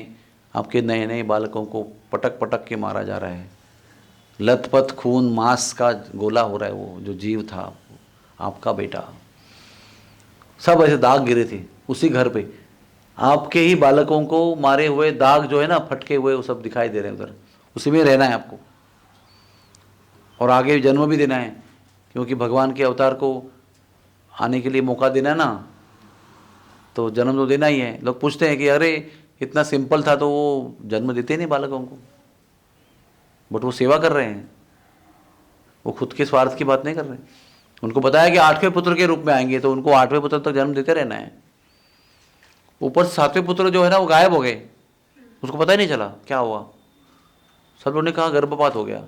आपके नए नए बालकों को पटक पटक के मारा जा रहा है, लथपथ खून मांस का गोला हो रहा है, वो जो जीव था आपका बेटा, सब ऐसे दाग गिरे थे उसी घर पे। आपके ही बालकों को मारे हुए दाग जो है ना, फटके हुए, वो सब दिखाई दे रहे हैं उधर। उसी में रहना है आपको, और आगे जन्म भी देना है, क्योंकि भगवान के अवतार को आने के लिए मौका देना है ना, तो जन्म तो देना ही है। लोग पूछते हैं कि अरे इतना सिंपल था तो वो जन्म देते नहीं बालकों को, बट वो सेवा कर रहे हैं, वो खुद के स्वार्थ की बात नहीं कर रहे। उनको बताया कि 8वें पुत्र के रूप में आएंगे, तो उनको 8वें पुत्र तक जन्म देते रहना है। ऊपर से 7वें पुत्र जो है ना, वो गायब हो गए, उसको पता ही नहीं चला क्या हुआ। सब लोगों ने कहा गर्भपात हो गया,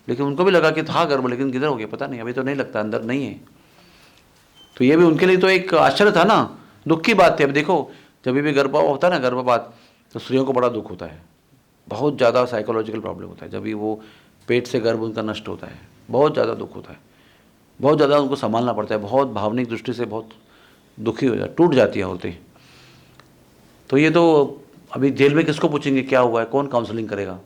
लेकिन उनको भी लगा कि था गर्भ, लेकिन किधर हो गया पता नहीं, अभी तो नहीं लगता, अंदर नहीं है। तो ये भी उनके लिए तो एक आश्चर्य था ना, दुख की बात थी। अब देखो, जब भी गर्भपात होता है ना, गर्भपात, तो स्त्रियों को बड़ा दुख होता है, बहुत ज़्यादा साइकोलॉजिकल प्रॉब्लम होता है। जब भी वो पेट से गर्भ उनका नष्ट होता है, बहुत ज़्यादा दुख होता है, बहुत ज़्यादा उनको संभालना पड़ता है, बहुत भावनिक दृष्टि से बहुत दुखी हो जाती, टूट जाती है औरतें। तो ये तो अभी जेल में किसको पूछेंगे क्या हुआ है, कौन काउंसलिंग करेगा।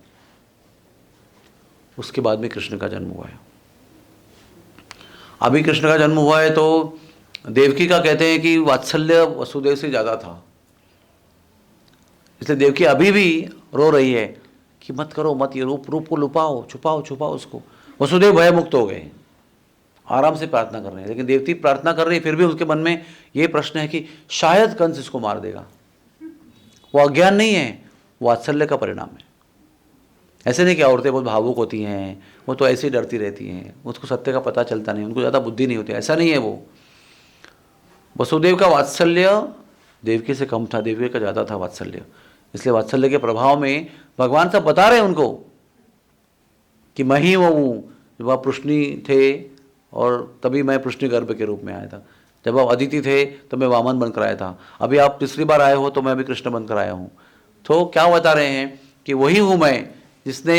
उसके बाद में कृष्ण का जन्म हुआ है। अभी कृष्ण का जन्म हुआ है तो देवकी का कहते हैं कि वात्सल्य वसुदेव से ज़्यादा था, इसलिए देवकी अभी भी रो रही है कि मत करो मत, ये रूप को लुपाओ, छुपाओ उसको। वसुदेव भय मुक्त हो गए, आराम से प्रार्थना कर रहे हैं, लेकिन देवकी प्रार्थना कर रही है, फिर भी उनके मन में ये प्रश्न है कि शायद कंस इसको मार देगा। वो अज्ञान नहीं है, वो वात्सल्य का परिणाम है। ऐसे नहीं कि औरतें बहुत भावुक होती हैं, वो तो ऐसे ही डरती रहती हैं, उसको सत्य का पता चलता नहीं, उनको ज़्यादा बुद्धि नहीं होती, ऐसा नहीं है। वो वसुदेव का वात्सल्य देवकी से कम था, देवकी का ज़्यादा था वात्सल्य। इसलिए वात्सल्य के प्रभाव में भगवान सब बता रहे हैं उनको कि मैं ही वो हूँ। जब आप पृष्णी थे और तभी मैं पृष्णी गर्भ के रूप में आया था, जब आप अदिति थे तो मैं वामन बनकर आया था, अभी आप तीसरी बार आए हो तो मैं अभी कृष्ण बनकर आया हूँ। तो क्या बता रहे हैं कि वही हूँ मैं जिसने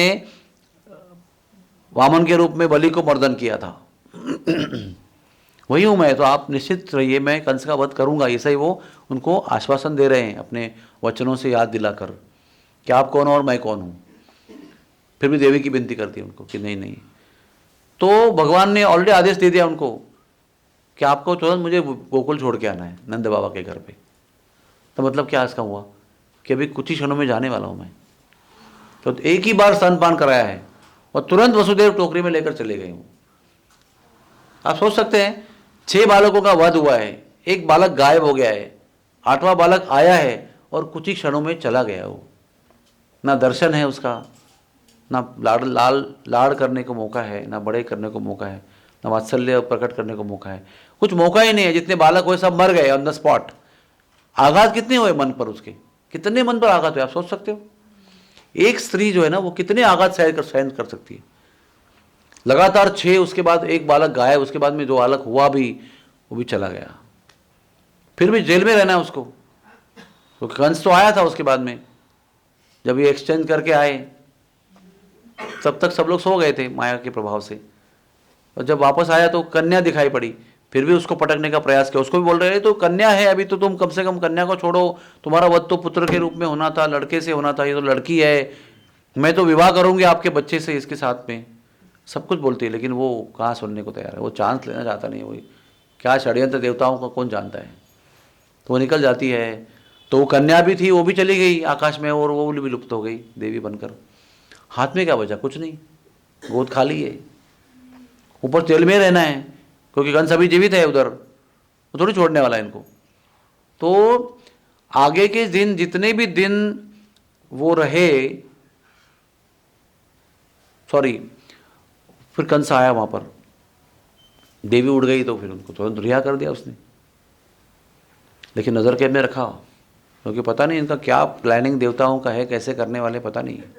वामन के रूप में बलि को मर्दन किया था, वही हूँ मैं। तो आप निश्चित रहिए, मैं कंस का वध करूँगा। ऐसा ही वो उनको आश्वासन दे रहे हैं अपने वचनों से याद दिलाकर कि आप कौन हो और मैं कौन हूँ। फिर भी देवी की विनती करती है उनको कि नहीं। तो भगवान ने ऑलरेडी आदेश दे दिया उनको कि आपको तुरंत मुझे गोकुल छोड़ के आना है, नंद बाबा के घर पे। तो मतलब क्या इसका हुआ कि अभी कुछ ही क्षणों में जाने वाला हूँ मैं। तो एक ही बार स्तनपान कराया है और तुरंत वसुदेव टोकरी में लेकर चले गए हूँ। आप सोच सकते हैं 6 बालकों का वध हुआ है, एक बालक गायब हो गया है, 8वां बालक आया है और कुछ ही क्षणों में चला गया वो। ना दर्शन है उसका, ना लाड़ करने को मौका है, ना बड़े करने को मौका है, ना वात्सल्य प्रकट करने को मौका है, कुछ मौका ही नहीं है। जितने बालक हुए सब मर गए ऑन द स्पॉट। आघात कितने हुए मन पर उसके, कितने मन पर आघात हुए आप सोच सकते हो। एक स्त्री जो है ना वो कितने आघात सहन कर सकती है। लगातार 6, उसके बाद एक बालक गायब, उसके बाद में जो बालक हुआ भी वो भी चला गया, फिर भी जेल में रहना है उसको। तो कंस तो आया था उसके बाद में, जब ये एक्सचेंज करके आए तब तक सब लोग सो गए थे माया के प्रभाव से, और जब वापस आया तो कन्या दिखाई पड़ी, फिर भी उसको पटकने का प्रयास किया। उसको भी बोल रहे तो कन्या है अभी, तो तुम कम से कम कन्या को छोड़ो, तुम्हारा वध तो पुत्र के रूप में होना था, लड़के से होना था, ये तो लड़की है, मैं तो विवाह करूंगी आपके बच्चे से, इसके साथ में सब कुछ बोलती है। लेकिन वो कहाँ सुनने को तैयार है, वो चांस लेना चाहता नहीं। वो क्या षड्यंत्र देवताओं का कौन जानता है। तो वो निकल जाती है। तो वो कन्या भी थी, वो भी चली गई आकाश में, और वो भी लुप्त हो गई देवी बनकर। हाथ में क्या बचा, कुछ नहीं, गोद खाली है। ऊपर जेल में रहना है क्योंकि कंस अभी जीवित है उधर, वो थोड़ी छोड़ने वाला है इनको। तो आगे के दिन, जितने भी दिन वो रहे, फिर कंस आया वहां पर, देवी उड़ गई तो फिर उनको तुरंत रिहा कर दिया उसने। लेकिन नजर कैद में रखा, क्योंकि पता नहीं इनका क्या प्लानिंग देवताओं का है, कैसे करने वाले पता नहीं है।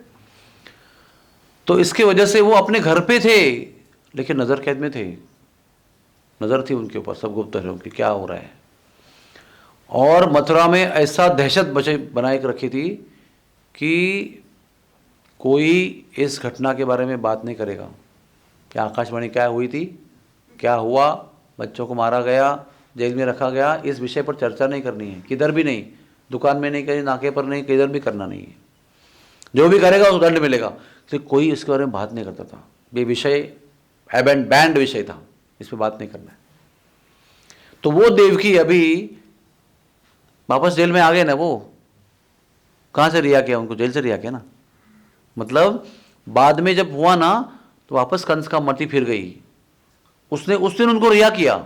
तो इसकी वजह से वो अपने घर पे थे लेकिन नजर कैद में थे। नजर थी उनके ऊपर सब गुप्तचरों की, क्या हो रहा है। और मथुरा में ऐसा दहशत बनाए रखी थी कि कोई इस घटना के बारे में बात नहीं करेगा कि आकाशवाणी क्या हुई थी, क्या हुआ, बच्चों को मारा गया, जेल में रखा गया, इस विषय पर चर्चा नहीं करनी है, किधर भी नहीं, दुकान में नहीं, कहीं नाके पर नहीं, किधर भी करना नहीं है। जो भी करेगा उसको दंड मिलेगा। तो कोई इसके बारे में बात नहीं करता था। ये विषय बैंड विषय था, इस पर बात नहीं करना है। तो वो देवकी अभी वापस जेल में आ गए ना। वो कहाँ से रिहा किया उनको, जेल से रिहा किया ना। मतलब बाद में जब हुआ ना तो वापस कंस का मति फिर गई, उसने उस दिन उनको रिहा किया।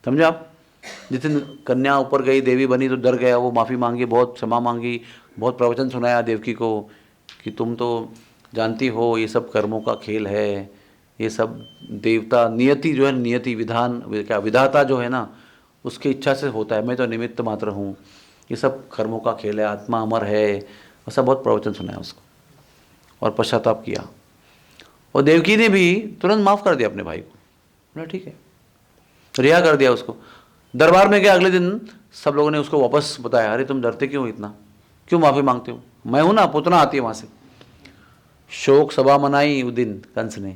समझे आप। जिस दिन कन्या ऊपर गई, देवी बनी, तो डर गया वो, माफ़ी मांगी, बहुत क्षमा मांगी, बहुत प्रवचन सुनाया देवकी को कि तुम तो जानती हो ये सब कर्मों का खेल है, ये सब देवता नियति जो है, नियति विधान क्या विधाता जो है ना उसकी इच्छा से होता है, मैं तो निमित्त मात्र हूँ, ये सब कर्मों का खेल है, आत्मा अमर है, ऐसा बहुत प्रवचन सुनाया उसको और पश्चाताप किया। और देवकी ने भी तुरंत माफ़ कर दिया अपने भाई को, बोला ठीक है, रिहा कर दिया उसको। दरबार में गया अगले दिन, सब लोगों ने उसको वापस बताया, अरे तुम डरते क्यों इतना, क्यों माफ़ी मांगते हो, मैं हूं ना, पुतना आती है वहाँ से। शोक सभा मनाई उस दिन कंस ने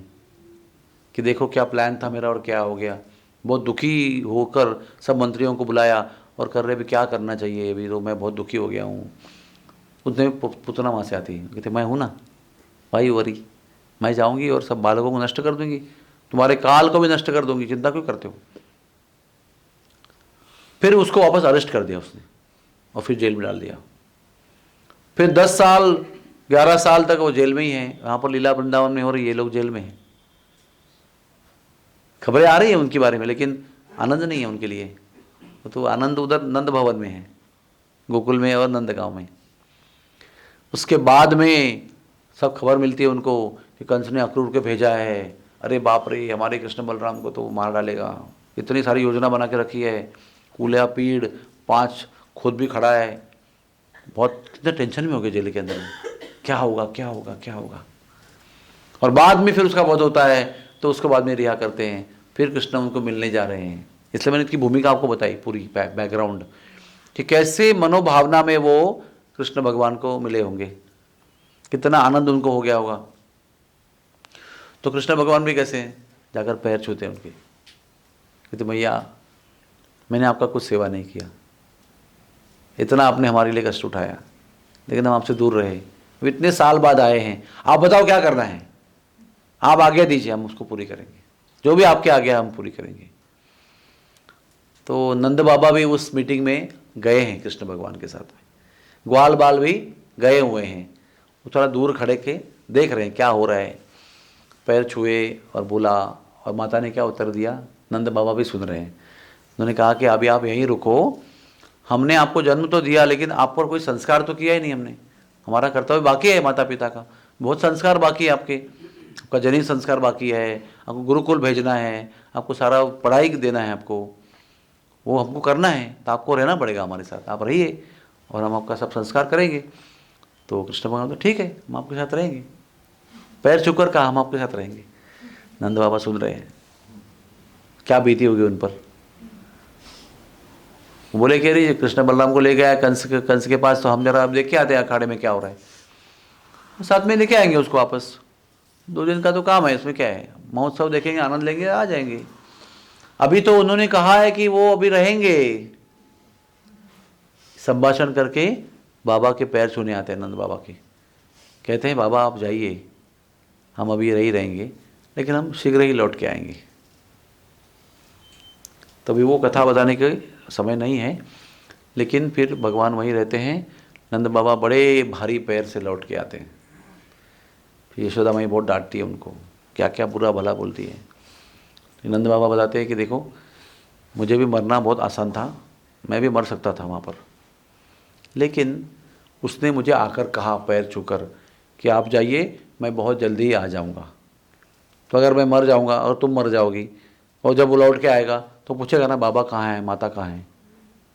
कि देखो क्या प्लान था मेरा और क्या हो गया। बहुत दुखी होकर सब मंत्रियों को बुलाया और कर रहे भी क्या करना चाहिए, अभी तो मैं बहुत दुखी हो गया हूँ। उसने पुतना वहाँ से आती है, कहते मैं हूँ ना भाई वरी, मैं जाऊँगी और सब बालकों को नष्ट कर दूंगी, तुम्हारे काल को भी नष्ट कर दूंगी, चिंता क्यों करते हो। फिर उसको वापस अरेस्ट कर दिया उसने और फिर जेल में डाल दिया। फिर 10 साल 11 साल तक वो जेल में ही है। वहाँ पर लीला वृंदावन में हो रही है, ये लोग जेल में हैं, खबरें आ रही है उनके बारे में, लेकिन आनंद नहीं है उनके लिए। तो आनंद उधर नंद भवन में है, गोकुल में और नंदगांव में। उसके बाद में सब खबर मिलती है उनको कि कंस ने अक्रूर को भेजा है, अरे बाप रे हमारे कृष्ण बलराम को तो मार डालेगा, इतनी सारी योजना बना के रखी है, कूलिया पीड़ 5 खुद भी खड़ा है। बहुत कितने टेंशन में हो गए जेल के अंदर में, क्या होगा क्या होगा क्या होगा। और बाद में फिर उसका वध होता है तो उसके बाद में रिहा करते हैं, फिर कृष्ण उनको मिलने जा रहे हैं। इसलिए मैंने इसकी भूमिका आपको बताई पूरी बैकग्राउंड कि कैसे मनोभावना में वो कृष्ण भगवान को मिले होंगे, कितना आनंद उनको हो गया होगा। तो कृष्ण भगवान भी कैसे जाकर पैर छूते हैं उनके, कहते मैया मैंने आपका कुछ सेवा नहीं किया, इतना आपने हमारे लिए कष्ट उठाया, लेकिन हम आपसे दूर रहे, इतने साल बाद आए हैं, आप बताओ क्या करना है, आप आज्ञा दीजिए हम उसको पूरी करेंगे। जो भी आपके आगे हम पूरी करेंगे। तो नंद बाबा भी उस मीटिंग में गए हैं कृष्ण भगवान के साथ में, ग्वाल बाल भी गए हुए हैं। वो थोड़ा दूर खड़े के देख रहे हैं क्या हो रहा है, पैर छुए और बोला, और माता ने क्या उत्तर दिया, नंद बाबा भी सुन रहे हैं। उन्होंने कहा कि अभी आप यहीं रुको, हमने आपको जन्म तो दिया लेकिन आप पर कोई संस्कार तो किया ही नहीं हमने, हमारा कर्तव्य बाकी है माता पिता का, बहुत संस्कार बाकी है आपका जनित संस्कार बाकी है, आपको गुरुकुल भेजना है, आपको सारा पढ़ाई देना है, आपको वो हमको करना है, तो आपको रहना पड़ेगा हमारे साथ, आप रहिए और हम आपका सब संस्कार करेंगे। तो कृष्ण भगवान तो ठीक है हम आपके साथ रहेंगे, पैर छूकर कहा हम आपके साथ रहेंगे। नंद बाबा सुन रहे हैं, क्या बीती होगी उन पर। बोले कह रही कृष्ण बलराम को ले गया कंस के पास, तो हम जरा अब देख के आते हैं अखाड़े में क्या हो रहा है, साथ में लेके आएंगे उसको वापस, 2 दिन का तो काम है, इसमें क्या है, महोत्सव देखेंगे, आनंद लेंगे, आ जाएंगे। अभी तो उन्होंने कहा है कि वो अभी रहेंगे। संभाषण करके बाबा के पैर छूने आते हैं नंद बाबा के, कहते हैं बाबा आप जाइए, हम अभी रही रहेंगे लेकिन हम शीघ्र ही लौट के आएंगे। तभी वो कथा बताने के समय नहीं है, लेकिन फिर भगवान वहीं रहते हैं। नंद बाबा बड़े भारी पैर से लौट के आते हैं। फिर यशोदा माई बहुत डांटती है उनको, क्या क्या बुरा भला बोलती है। नंद बाबा बताते हैं कि देखो मुझे भी मरना बहुत आसान था, मैं भी मर सकता था वहाँ पर, लेकिन उसने मुझे आकर कहा पैर छूकर कि आप जाइए, मैं बहुत जल्दी ही आ जाऊँगा। तो अगर मैं मर जाऊँगा और तुम मर जाओगी, और जब वो लौट के आएगा तो पूछेगा ना बाबा कहाँ हैं, माता कहाँ हैं,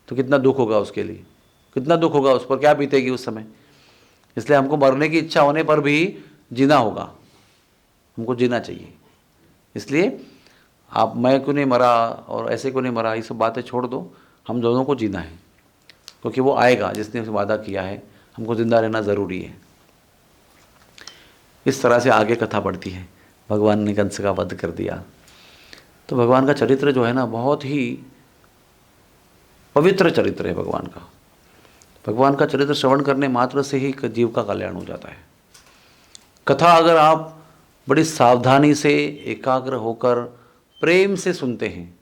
तो कितना दुख होगा उसके लिए, कितना दुख होगा उस पर, क्या बीतेगी उस समय। इसलिए हमको मरने की इच्छा होने पर भी जीना होगा, हमको जीना चाहिए। इसलिए आप मैं क्यों नहीं मरा और ऐसे क्यों नहीं मरा, ये सब बातें छोड़ दो, हम दोनों को जीना है, क्योंकि वो आएगा जिसने उसे वादा किया है, हमको ज़िंदा रहना ज़रूरी है। इस तरह से आगे कथा बढ़ती है। भगवान ने कंस का वध कर दिया। तो भगवान का चरित्र जो है ना, बहुत ही पवित्र चरित्र है भगवान का। भगवान का चरित्र श्रवण करने मात्र से ही जीव का कल्याण हो जाता है। कथा अगर आप बड़ी सावधानी से एकाग्र होकर प्रेम से सुनते हैं,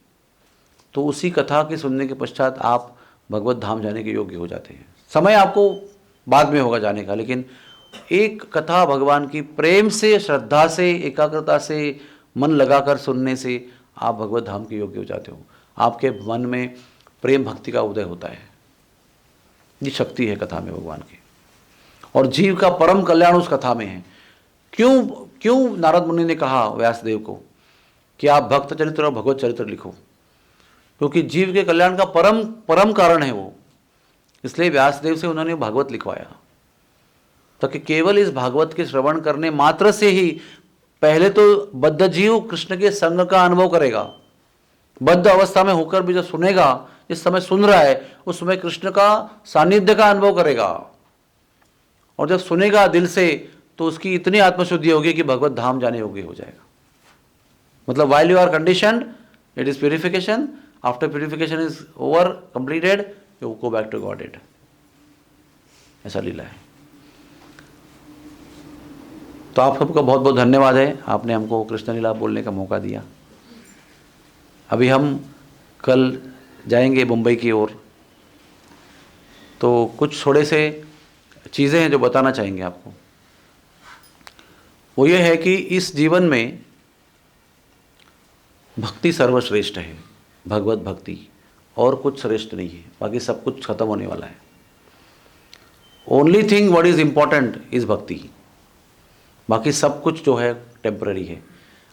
तो उसी कथा के सुनने के पश्चात आप भगवत धाम जाने के योग्य हो जाते हैं। समय आपको बाद में होगा जाने का, लेकिन एक कथा भगवान की प्रेम से, श्रद्धा से, एकाग्रता से, मन लगाकर सुनने से आप भगवत धाम के योग्य हो जाते हो। आपके मन में प्रेम भक्ति का उदय होता है। ये शक्ति है कथा में भगवान की, और जीव का परम कल्याण उस कथा में है। क्यों नारद मुनि ने कहा व्यासदेव को कि आप भक्त चरित्र और भगवत चरित्र लिखो, क्योंकि जीव के कल्याण का परम कारण है वो। इसलिए व्यासदेव से उन्होंने भागवत लिखवाया, ताकि केवल इस भागवत के श्रवण करने मात्र से ही पहले तो बद्ध जीव कृष्ण के संग का अनुभव करेगा। बद्ध अवस्था में होकर भी जो सुनेगा, जिस समय सुन रहा है उस समय कृष्ण का सानिध्य का अनुभव करेगा, और जब सुनेगा दिल से तो उसकी इतनी आत्मशुद्धि होगी कि भगवत धाम जाने योग्य हो जाएगा। मतलब while you are conditioned, it is purification. After purification is over, completed, you go back to Godhead. ऐसा लीला है। तो आप सबका बहुत बहुत धन्यवाद है, आपने हमको कृष्ण लीला बोलने का मौका दिया। अभी हम कल जाएंगे मुंबई की ओर, तो कुछ थोड़े से चीज़ें हैं जो बताना चाहेंगे आपको। वो ये है कि इस जीवन में भक्ति सर्वश्रेष्ठ है, भगवत भक्ति, और कुछ श्रेष्ठ नहीं है, बाकी सब कुछ खत्म होने वाला है। Only thing what is important is भक्ति, बाकी सब कुछ जो है टेम्पररी है।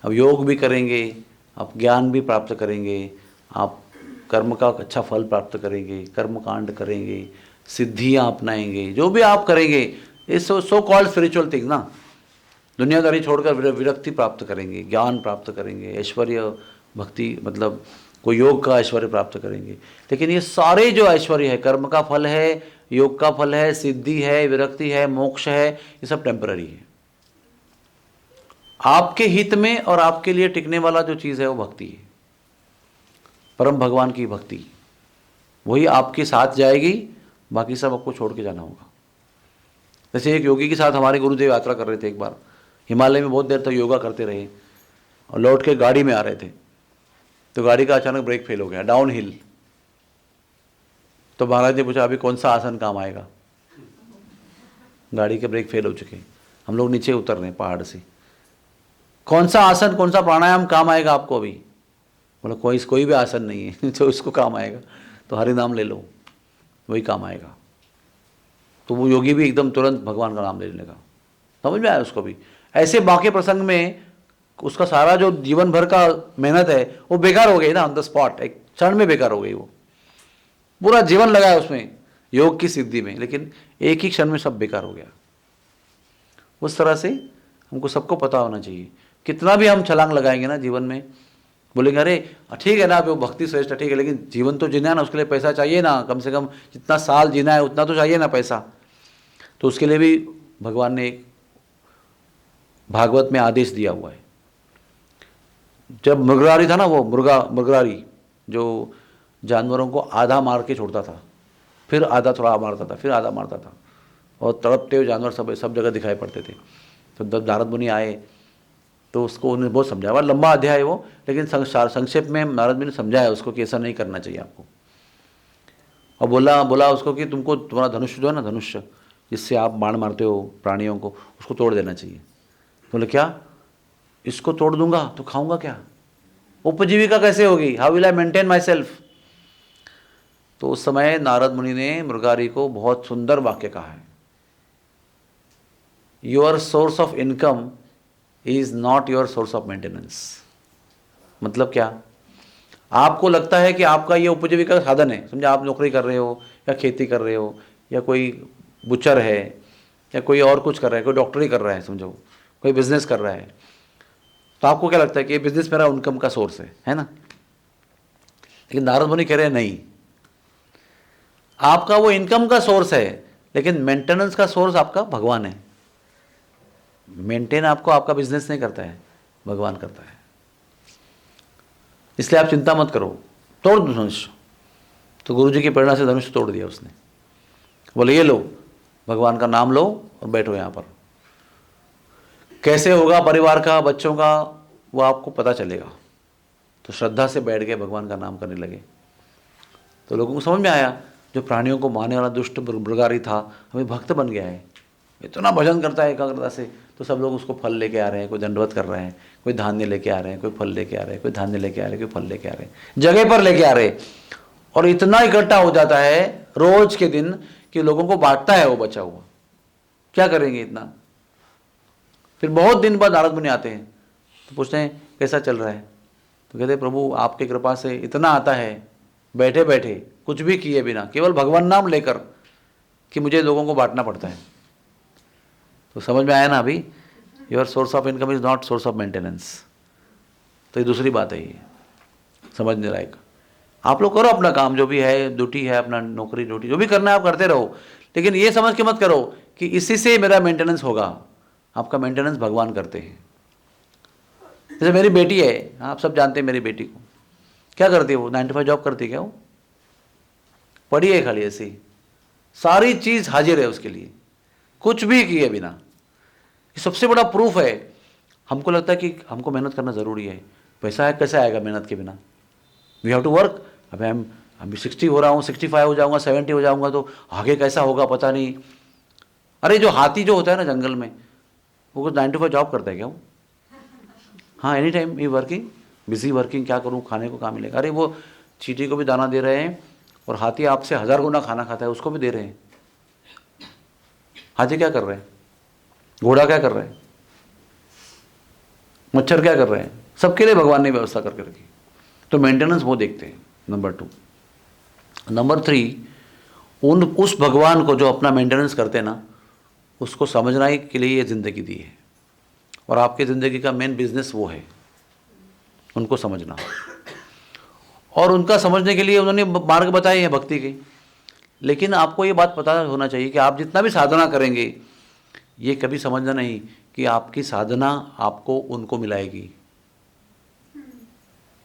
अब योग भी करेंगे, आप ज्ञान भी प्राप्त करेंगे, आप कर्म का अच्छा फल प्राप्त करेंगे, कर्म कांड करेंगे, सिद्धियाँ अपनाएंगे, जो भी आप करेंगे, ये सो कॉल्ड स्पिरिचुअल थिंग ना, दुनियादारी छोड़कर विरक्ति प्राप्त करेंगे, ज्ञान प्राप्त करेंगे, ऐश्वर्य, भक्ति, मतलब कोई योग का ऐश्वर्य प्राप्त करेंगे। लेकिन ये सारे जो ऐश्वर्य है, कर्म का फल है, योग का फल है, सिद्धि है, विरक्ति है, मोक्ष है, ये सब टेम्पररी है। आपके हित में और आपके लिए टिकने वाला जो चीज़ है वो भक्ति है, परम भगवान की भक्ति, वही आपके साथ जाएगी, बाकी सब आपको छोड़ के जाना होगा। जैसे एक योगी के साथ हमारे गुरुदेव यात्रा कर रहे थे, एक बार हिमालय में बहुत देर तक योगा करते रहे, और लौट के गाड़ी में आ रहे थे, तो गाड़ी का अचानक ब्रेक फेल हो गया, डाउन हिल। तो महाराज ने पूछा अभी कौन सा आसन काम आएगा? गाड़ी के ब्रेक फेल हो चुके, हम लोग नीचे उतर रहे हैं पहाड़ से, कौन सा आसन कौन सा प्राणायाम काम आएगा आपको अभी? बोला कोई भी आसन नहीं है जो इसको काम आएगा, तो हरि नाम ले लो, वही काम आएगा। तो वो योगी भी एकदम तुरंत भगवान का नाम लेने लगा। समझ में आया उसको भी? ऐसे बाकी प्रसंग में उसका सारा जो जीवन भर का मेहनत है वो बेकार हो गई ना, ऑन द स्पॉट, एक क्षण में बेकार हो गई। वो पूरा जीवन लगाया उसमें योग की सिद्धि में, लेकिन एक ही क्षण में सब बेकार हो गया। उस तरह से हमको सबको पता होना चाहिए, कितना भी हम छलांग लगाएंगे ना जीवन में, बोलेंगे अरे ठीक है ना, वो भक्ति श्रेष्ठ है, ठीक है, लेकिन जीवन तो जीना है ना, उसके लिए पैसा चाहिए ना, कम से कम जितना साल जीना है उतना तो चाहिए ना पैसा। तो उसके लिए भी भगवान ने भागवत में आदेश दिया हुआ है। जब मृगरारी था ना, वो मृगरारी जो जानवरों को आधा मार के छोड़ता था, फिर आधा थोड़ा मारता था, फिर आधा मारता था, और तड़पते हुए जानवर सब जगह दिखाई पड़ते थे। तो जब नारद मुनि आए तो उसको उन्हें बहुत समझाया, बहुत लंबा अध्याय है वो, लेकिन संक्षेप में नारद मुनि ने समझाया उसको कि ऐसा नहीं करना चाहिए आपको। और बोला उसको कि तुमको तुम्हारा धनुष्य जो है ना, धनुष्य जिससे आप बाण मारते हो प्राणियों को, उसको तोड़ देना चाहिए। बोले क्या, इसको तोड़ दूंगा तो खाऊंगा क्या? उपजीविका कैसे होगी? How will I maintain my self? तो उस समय नारद मुनि ने मृगारी को बहुत सुंदर वाक्य कहा है, your source of income is not your source of maintenance. मतलब क्या? आपको लगता है कि आपका ये उपजीविका का साधन है, समझे, आप नौकरी कर रहे हो या खेती कर रहे हो या कोई बुचर है या कोई और कुछ कर रहा है, कोई डॉक्टरी कर रहा है, समझो कोई बिजनेस कर रहा है, तो आपको क्या लगता है कि ये बिजनेस मेरा इनकम का सोर्स है ना? लेकिन नारद मुनि कह रहे हैं नहीं, आपका वो इनकम का सोर्स है, लेकिन मेंटेनेंस का सोर्स आपका भगवान है। मेंटेन आपको आपका बिजनेस नहीं करता है, भगवान करता है। इसलिए आप चिंता मत करो, तोड़ दो धनुष। तो गुरु जी की प्रेरणा से धनुष तोड़ दिया उसने। बोले ये लो, भगवान का नाम लो और बैठो यहाँ पर। कैसे होगा परिवार का, बच्चों का, वो आपको पता चलेगा। तो श्रद्धा से बैठ गए, भगवान का नाम करने लगे। तो लोगों को समझ में आया, जो प्राणियों को मारने वाला दुष्ट मृगारी था, हमें भक्त बन गया है, इतना भजन करता है एकाग्रता से। तो सब लोग उसको फल लेके आ रहे हैं, कोई दंडवत कर रहे हैं, कोई धान्य लेके आ रहे हैं, कोई फल लेके आ रहे हैं, कोई धान्य लेके आ रहे हैं, कोई फल लेके आ रहे हैं, जगह पर लेके आ रहे हैं। और इतना इकट्ठा हो जाता है रोज के दिन कि लोगों को बांटता है वो बचा हुआ। क्या करेंगे इतना? फिर बहुत दिन बाद नारद मुनि आते हैं, तो पूछते हैं कैसा चल रहा है? तो कहते हैं प्रभु आपकी कृपा से इतना आता है, बैठे बैठे कुछ भी किए बिना, केवल भगवान नाम लेकर, कि मुझे लोगों को बांटना पड़ता है। तो समझ में आया ना अभी, your source of income is not source of maintenance. तो ये दूसरी बात है, ये समझने लायक। आप लोग करो अपना काम, जो भी है, ड्यूटी है, अपना नौकरी ड्यूटी जो भी करना है आप करते रहो, लेकिन ये समझ के मत करो कि इसी से मेरा मेंटेनेंस होगा। आपका मेंटेनेंस भगवान करते हैं। जैसे मेरी बेटी है, आप सब जानते हैं मेरी बेटी को, क्या करती है वो? 9 to 5 जॉब करती है क्या? वो पढ़ी है खाली ऐसी, सारी चीज हाजिर है उसके लिए, कुछ भी किए बिना। ये सबसे बड़ा प्रूफ है। हमको लगता है कि हमको मेहनत करना जरूरी है, पैसा है कैसे आएगा मेहनत के बिना? We have to work. अब अभी 60 हो रहा हूँ, 65 हो जाऊंगा, 70 हो जाऊंगा, तो आगे कैसा होगा पता नहीं। अरे जो हाथी जो होता है ना जंगल में, वो 9 to 5 जॉब करता है क्या वो? हाँ, एनी टाइम ही वर्किंग, बिजी वर्किंग, क्या करूँ, खाने को कहाँ मिलेगा? अरे वो चींटी को भी दाना दे रहे हैं, और हाथी आपसे 1000 गुना खाना खाता है, उसको भी दे रहे हैं। हाथी क्या कर रहे हैं? घोड़ा क्या कर रहे हैं? मच्छर क्या कर रहे हैं? सबके लिए भगवान ने व्यवस्था करके रखी। तो मेंटेनेंस वो देखते हैं, नंबर 2। नंबर 3, उस भगवान को जो अपना मेंटेनेंस करते हैं ना, उसको समझने के लिए ये ज़िंदगी दी है। और आपकी ज़िंदगी का मेन बिजनेस वो है, उनको समझना। और उनका समझने के लिए उन्होंने मार्ग बताए हैं भक्ति के। लेकिन आपको ये बात पता होना चाहिए कि आप जितना भी साधना करेंगे, ये कभी समझना नहीं कि आपकी साधना आपको उनको मिलाएगी।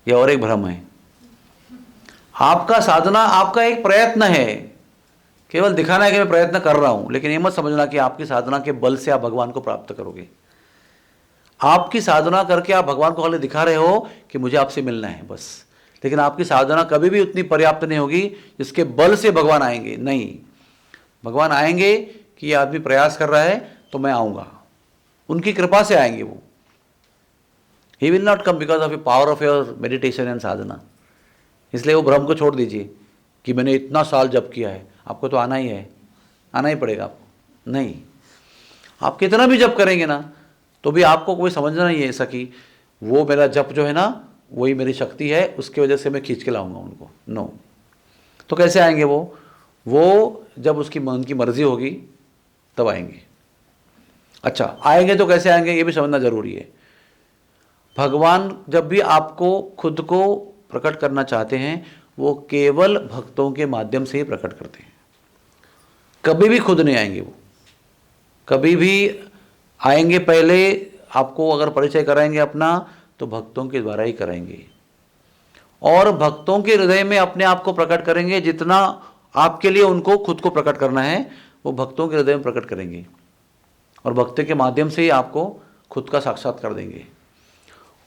ये और एक भ्रम है। आपका साधना आपका एक प्रयत्न है, केवल दिखाना है कि मैं प्रयत्न कर रहा हूं, लेकिन ये मत समझना कि आपकी साधना के बल से आप भगवान को प्राप्त करोगे। आपकी साधना करके आप भगवान को खाली दिखा रहे हो कि मुझे आपसे मिलना है बस, लेकिन आपकी साधना कभी भी उतनी पर्याप्त नहीं होगी जिसके बल से भगवान आएंगे। नहीं, भगवान आएंगे कि ये आदमी प्रयास कर रहा है तो मैं आऊँगा, उनकी कृपा से आएंगे वो। He will not come because of a power of your meditation and sadhana. इसलिए वो भ्रम को छोड़ दीजिए कि मैंने इतना साल जप किया है, आपको तो आना ही है, आना ही पड़ेगा आपको। नहीं, आप कितना भी जप करेंगे ना तो भी आपको कोई समझना नहीं है ऐसा कि वो मेरा जप जो है ना वही मेरी शक्ति है, उसकी वजह से मैं खींच के लाऊंगा उनको। नो। तो कैसे आएंगे वो जब उसकी मन की मर्जी होगी तब आएंगे। अच्छा, आएंगे तो कैसे आएंगे ये भी समझना जरूरी है। भगवान जब भी आपको खुद को प्रकट करना चाहते हैं वो केवल भक्तों के माध्यम से ही प्रकट करते हैं, कभी भी खुद नहीं आएंगे वो। कभी भी आएंगे पहले आपको अगर परिचय कराएंगे अपना तो भक्तों के द्वारा ही कराएंगे, और भक्तों के हृदय में अपने आप को प्रकट करेंगे। जितना आपके लिए उनको खुद को प्रकट करना है वो भक्तों के हृदय में प्रकट करेंगे, और भक्ति के माध्यम से ही आपको खुद का साक्षात्कार देंगे।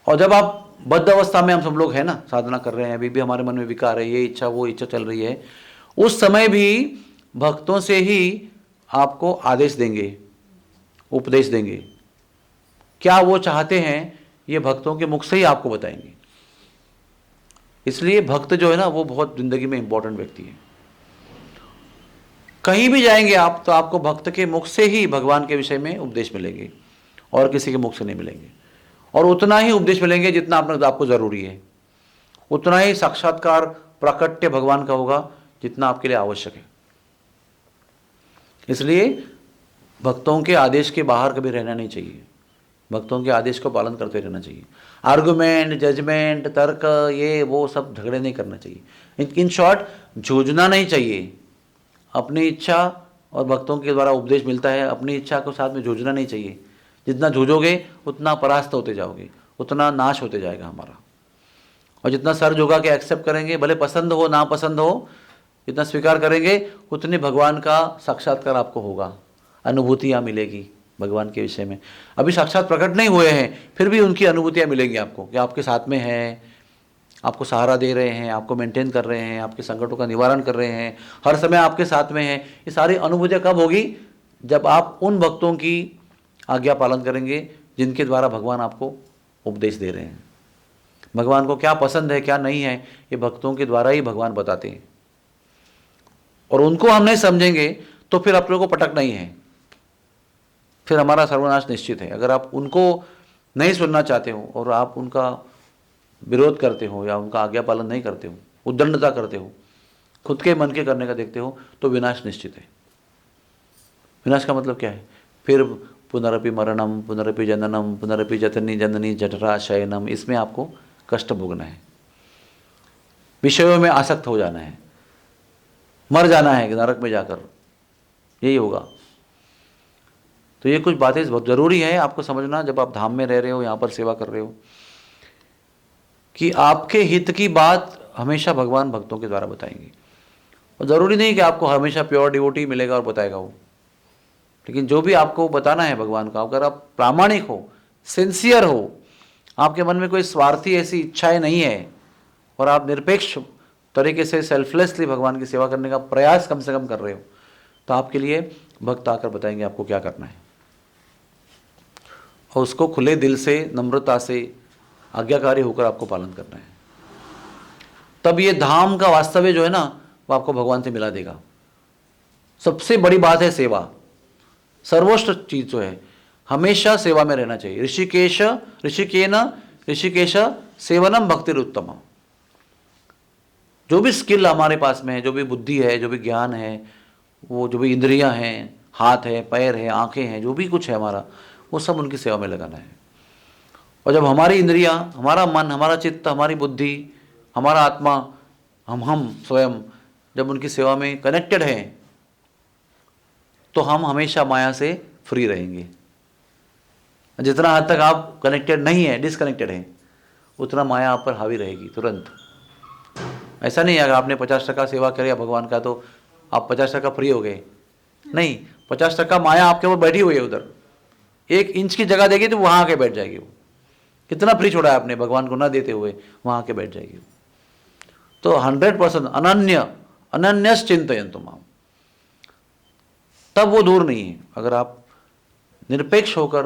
और जब आप बद्ध अवस्था में, हम सब लोग हैं ना, साधना कर रहे हैं, अभी भी हमारे मन में विकार है, ये इच्छा वो इच्छा चल रही है, उस समय भी भक्तों से ही आपको आदेश देंगे, उपदेश देंगे। क्या वो चाहते हैं ये भक्तों के मुख से ही आपको बताएंगे। इसलिए भक्त जो है ना वो बहुत जिंदगी में इंपॉर्टेंट व्यक्ति है। कहीं भी जाएंगे आप तो आपको भक्त के मुख से ही भगवान के विषय में उपदेश मिलेंगे, और किसी के मुख से नहीं मिलेंगे। और उतना ही उपदेश मिलेंगे जितना आपको जरूरी है, उतना ही साक्षात्कार प्राकट्य भगवान का होगा जितना आपके लिए आवश्यक है। इसलिए भक्तों के आदेश के बाहर कभी रहना नहीं चाहिए, भक्तों के आदेश को पालन करते रहना चाहिए। आर्गुमेंट, जजमेंट, तर्क, ये वो सब झगड़े नहीं करना चाहिए। इन शॉर्ट, जूझना नहीं चाहिए। अपनी इच्छा और भक्तों के द्वारा उपदेश मिलता है, अपनी इच्छा को साथ में जूझना नहीं चाहिए। जितना जूझोगे उतना परास्त होते जाओगे, उतना नाश होते जाएगा हमारा। और जितना सर झुका के एक्सेप्ट करेंगे, भले पसंद हो ना पसंद हो, जितना स्वीकार करेंगे उतनी भगवान का साक्षात्कार आपको होगा, अनुभूतियाँ मिलेगी भगवान के विषय में। अभी साक्षात प्रकट नहीं हुए हैं फिर भी उनकी अनुभूतियाँ मिलेंगी आपको, कि आपके साथ में हैं, आपको सहारा दे रहे हैं, आपको मेंटेन कर रहे हैं, आपके संकटों का निवारण कर रहे हैं, हर समय आपके साथ में हैं। ये सारी अनुभूतियाँ कब होगी? जब आप उन भक्तों की आज्ञा पालन करेंगे जिनके द्वारा भगवान आपको उपदेश दे रहे हैं। भगवान को क्या पसंद है क्या नहीं है ये भक्तों के द्वारा ही भगवान बताते हैं, और उनको हम नहीं समझेंगे तो फिर अपने को पटकना ही है, फिर हमारा सर्वनाश निश्चित है। अगर आप उनको नहीं सुनना चाहते हो और आप उनका विरोध करते हो या उनका आज्ञा पालन नहीं करते हो, उद्दंडता करते हो, खुद के मन के करने का देखते हो, तो विनाश निश्चित है। विनाश का मतलब क्या है? फिर पुनरपि मरणम, पुनरपि जननम, पुनरपि जतनी जननी जठरा शयनम, इसमें आपको कष्ट भोगना है, विषयों में आसक्त हो जाना है, मर जाना है नरक में जाकर, यही होगा। तो ये कुछ बातें बहुत ज़रूरी है आपको समझना जब आप धाम में रह रहे हो, यहाँ पर सेवा कर रहे हो, कि आपके हित की बात हमेशा भगवान भक्तों के द्वारा बताएंगे। और ज़रूरी नहीं कि आपको हमेशा प्योर डिवोटी मिलेगा और बताएगा वो, लेकिन जो भी आपको बताना है भगवान का, अगर आप प्रामाणिक हो, सिंसियर हो, आपके मन में कोई स्वार्थी ऐसी इच्छाएं नहीं है, और आप निरपेक्ष तरीके से सेल्फलेसली भगवान की सेवा करने का प्रयास कम से कम कर रहे हो, तो आपके लिए भक्त आकर बताएंगे आपको क्या करना है, और उसको खुले दिल से, नम्रता से, आज्ञाकारी होकर आपको पालन करना है। तब ये धाम का वास्तव्य जो है ना वो आपको भगवान से मिला देगा। सबसे बड़ी बात है सेवा, सर्वोच्च चीज जो है, हमेशा सेवा में रहना चाहिए। ऋषिकेश सेवनम भक्तिरुत्तम। जो भी स्किल हमारे पास में है, जो भी बुद्धि है, जो भी ज्ञान है, वो जो भी इंद्रियां हैं, हाथ है, पैर है, आंखें हैं, जो भी कुछ है हमारा, वो सब उनकी सेवा में लगाना है। और जब हमारी इंद्रियां, हमारा मन, हमारा चित्त, हमारी बुद्धि, हमारा आत्मा, हम स्वयं जब उनकी सेवा में कनेक्टेड हैं, तो हम हमेशा माया से फ्री रहेंगे। जितना हद तक आप कनेक्टेड नहीं है, डिसकनेक्टेड हैं, उतना माया आप पर हावी रहेगी तुरंत। ऐसा नहीं है अगर आपने 50% सेवा करी भगवान का तो आप 50% फ्री हो गए, नहीं, 50% माया आपके ऊपर बैठी हुई है उधर, 1 इंच की जगह देगी तो वहाँ आके बैठ जाएगी वो। कितना फ्री छोड़ा है आपने भगवान को ना देते हुए, वहाँ आके बैठ जाएगी वो। तो 100% अनन्यस चिंतयन्तु माम, तब वो दूर नहीं है। अगर आप निरपेक्ष होकर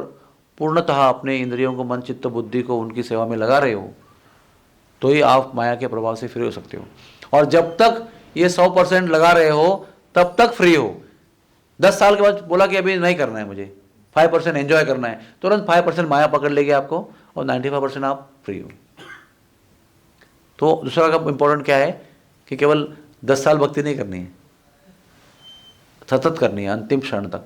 पूर्णतः अपने इंद्रियों को, मन चित्त बुद्धि को उनकी सेवा में लगा रहे हो, तो ही आप माया के प्रभाव से फ्री हो सकते हो। और जब तक ये 100% लगा रहे हो तब तक फ्री हो। 10 साल के बाद बोला कि अभी नहीं करना है मुझे, 5% एंजॉय करना है, तुरंत 5% माया पकड़ लेगी आपको और 95% आप फ्री हो। तो दूसरा का इंपॉर्टेंट क्या है कि केवल 10 साल भक्ति नहीं करनी है, सतत करनी है अंतिम क्षण तक।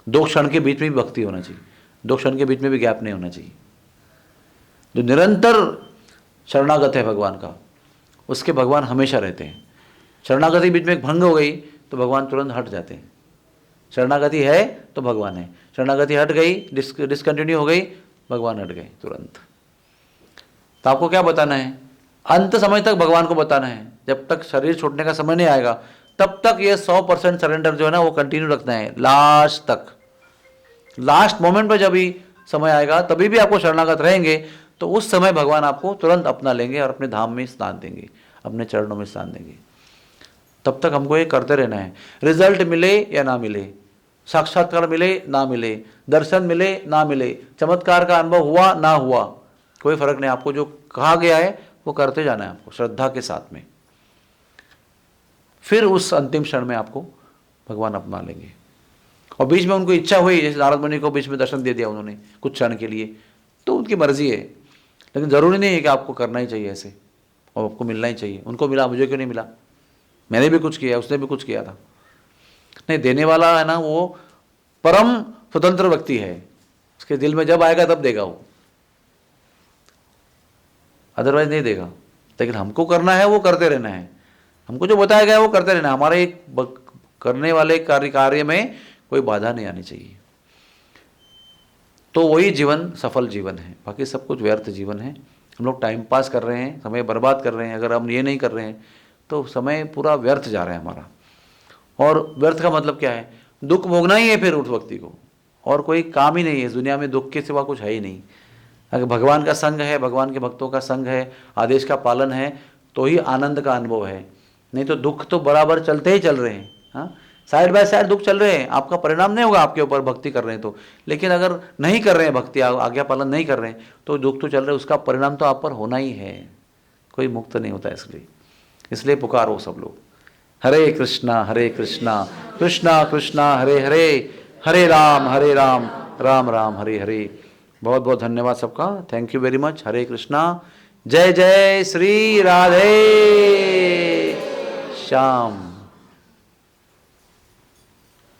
2 क्षण के बीच में भी भक्ति होना चाहिए, 2 क्षण के बीच में भी गैप नहीं होना चाहिए। जो निरंतर शरणागत है भगवान का, उसके भगवान हमेशा रहते हैं। शरणागति बीच में भंग हो गई तो भगवान तुरंत हट जाते हैं। शरणागति है तो भगवान है, शरणागति हट गई, डिसकंटिन्यू हो गई, भगवान हट गए तुरंत। तो आपको क्या बताना है? अंत समय तक भगवान को बताना है। जब तक शरीर छोड़ने का समय नहीं आएगा तब तक ये 100% सरेंडर जो है ना वो कंटिन्यू रखना है लास्ट तक। लास्ट मोमेंट पर जब भी समय आएगा तभी भी आपको शरणागत रहेंगे, तो उस समय भगवान आपको तुरंत अपना लेंगे और अपने धाम में स्थान देंगे, अपने चरणों में स्थान देंगे। तब तक हमको ये करते रहना है। रिजल्ट मिले या ना मिले, साक्षात्कार मिले ना मिले, दर्शन मिले ना मिले, चमत्कार का अनुभव हुआ ना हुआ, कोई फर्क नहीं। आपको जो कहा गया है वो करते जाना है आपको श्रद्धा के साथ में। फिर उस अंतिम क्षण में आपको भगवान अपना लेंगे। और बीच में उनको इच्छा हुई, जैसे नारद मुनि को बीच में दर्शन दे दिया उन्होंने कुछ क्षण के लिए, तो उनकी मर्जी है, लेकिन ज़रूरी नहीं है कि आपको करना ही चाहिए ऐसे और आपको मिलना ही चाहिए। उनको मिला, मुझे क्यों नहीं मिला? मैंने भी कुछ किया, उसने भी कुछ किया था। नहीं, देने वाला है ना वो परम स्वतंत्र व्यक्ति है, उसके दिल में जब आएगा तब देगा वो, अदरवाइज नहीं देगा। लेकिन हमको करना है, वो करते रहना है, हमको जो बताया गया है वो करते रहना है। हमारे करने वाले कार्य में कोई बाधा नहीं आनी चाहिए। तो वही जीवन सफल जीवन है, बाकी सब कुछ व्यर्थ जीवन है। हम लोग टाइम पास कर रहे हैं, समय बर्बाद कर रहे हैं। अगर हम ये नहीं कर रहे हैं तो समय पूरा व्यर्थ जा रहा है हमारा। और व्यर्थ का मतलब क्या है? दुख भोगना ही है फिर उस व्यक्ति को, और कोई काम ही नहीं है इस दुनिया में, दुख के सिवा कुछ है ही नहीं। अगर भगवान का संग है, भगवान के भक्तों का संग है, आदेश का पालन है, तो ही आनंद का अनुभव है। नहीं तो दुख तो बराबर चलते ही चल रहे हैं। हाँ, साइड बाय साइड दुख चल रहे हैं, आपका परिणाम नहीं होगा आपके ऊपर भक्ति कर रहे हैं तो। लेकिन अगर नहीं कर रहे हैं भक्ति, आज्ञा पालन नहीं कर रहे हैं, तो दुख तो चल रहे हैं, उसका परिणाम तो आप पर होना ही है। कोई मुक्त नहीं होता। इसलिए पुकारो सब लोग, हरे कृष्णा कृष्णा कृष्णा हरे हरे, हरे राम राम राम हरे हरे। बहुत बहुत धन्यवाद सबका, थैंक यू वेरी मच। हरे कृष्णा, जय जय श्री राधे श्याम।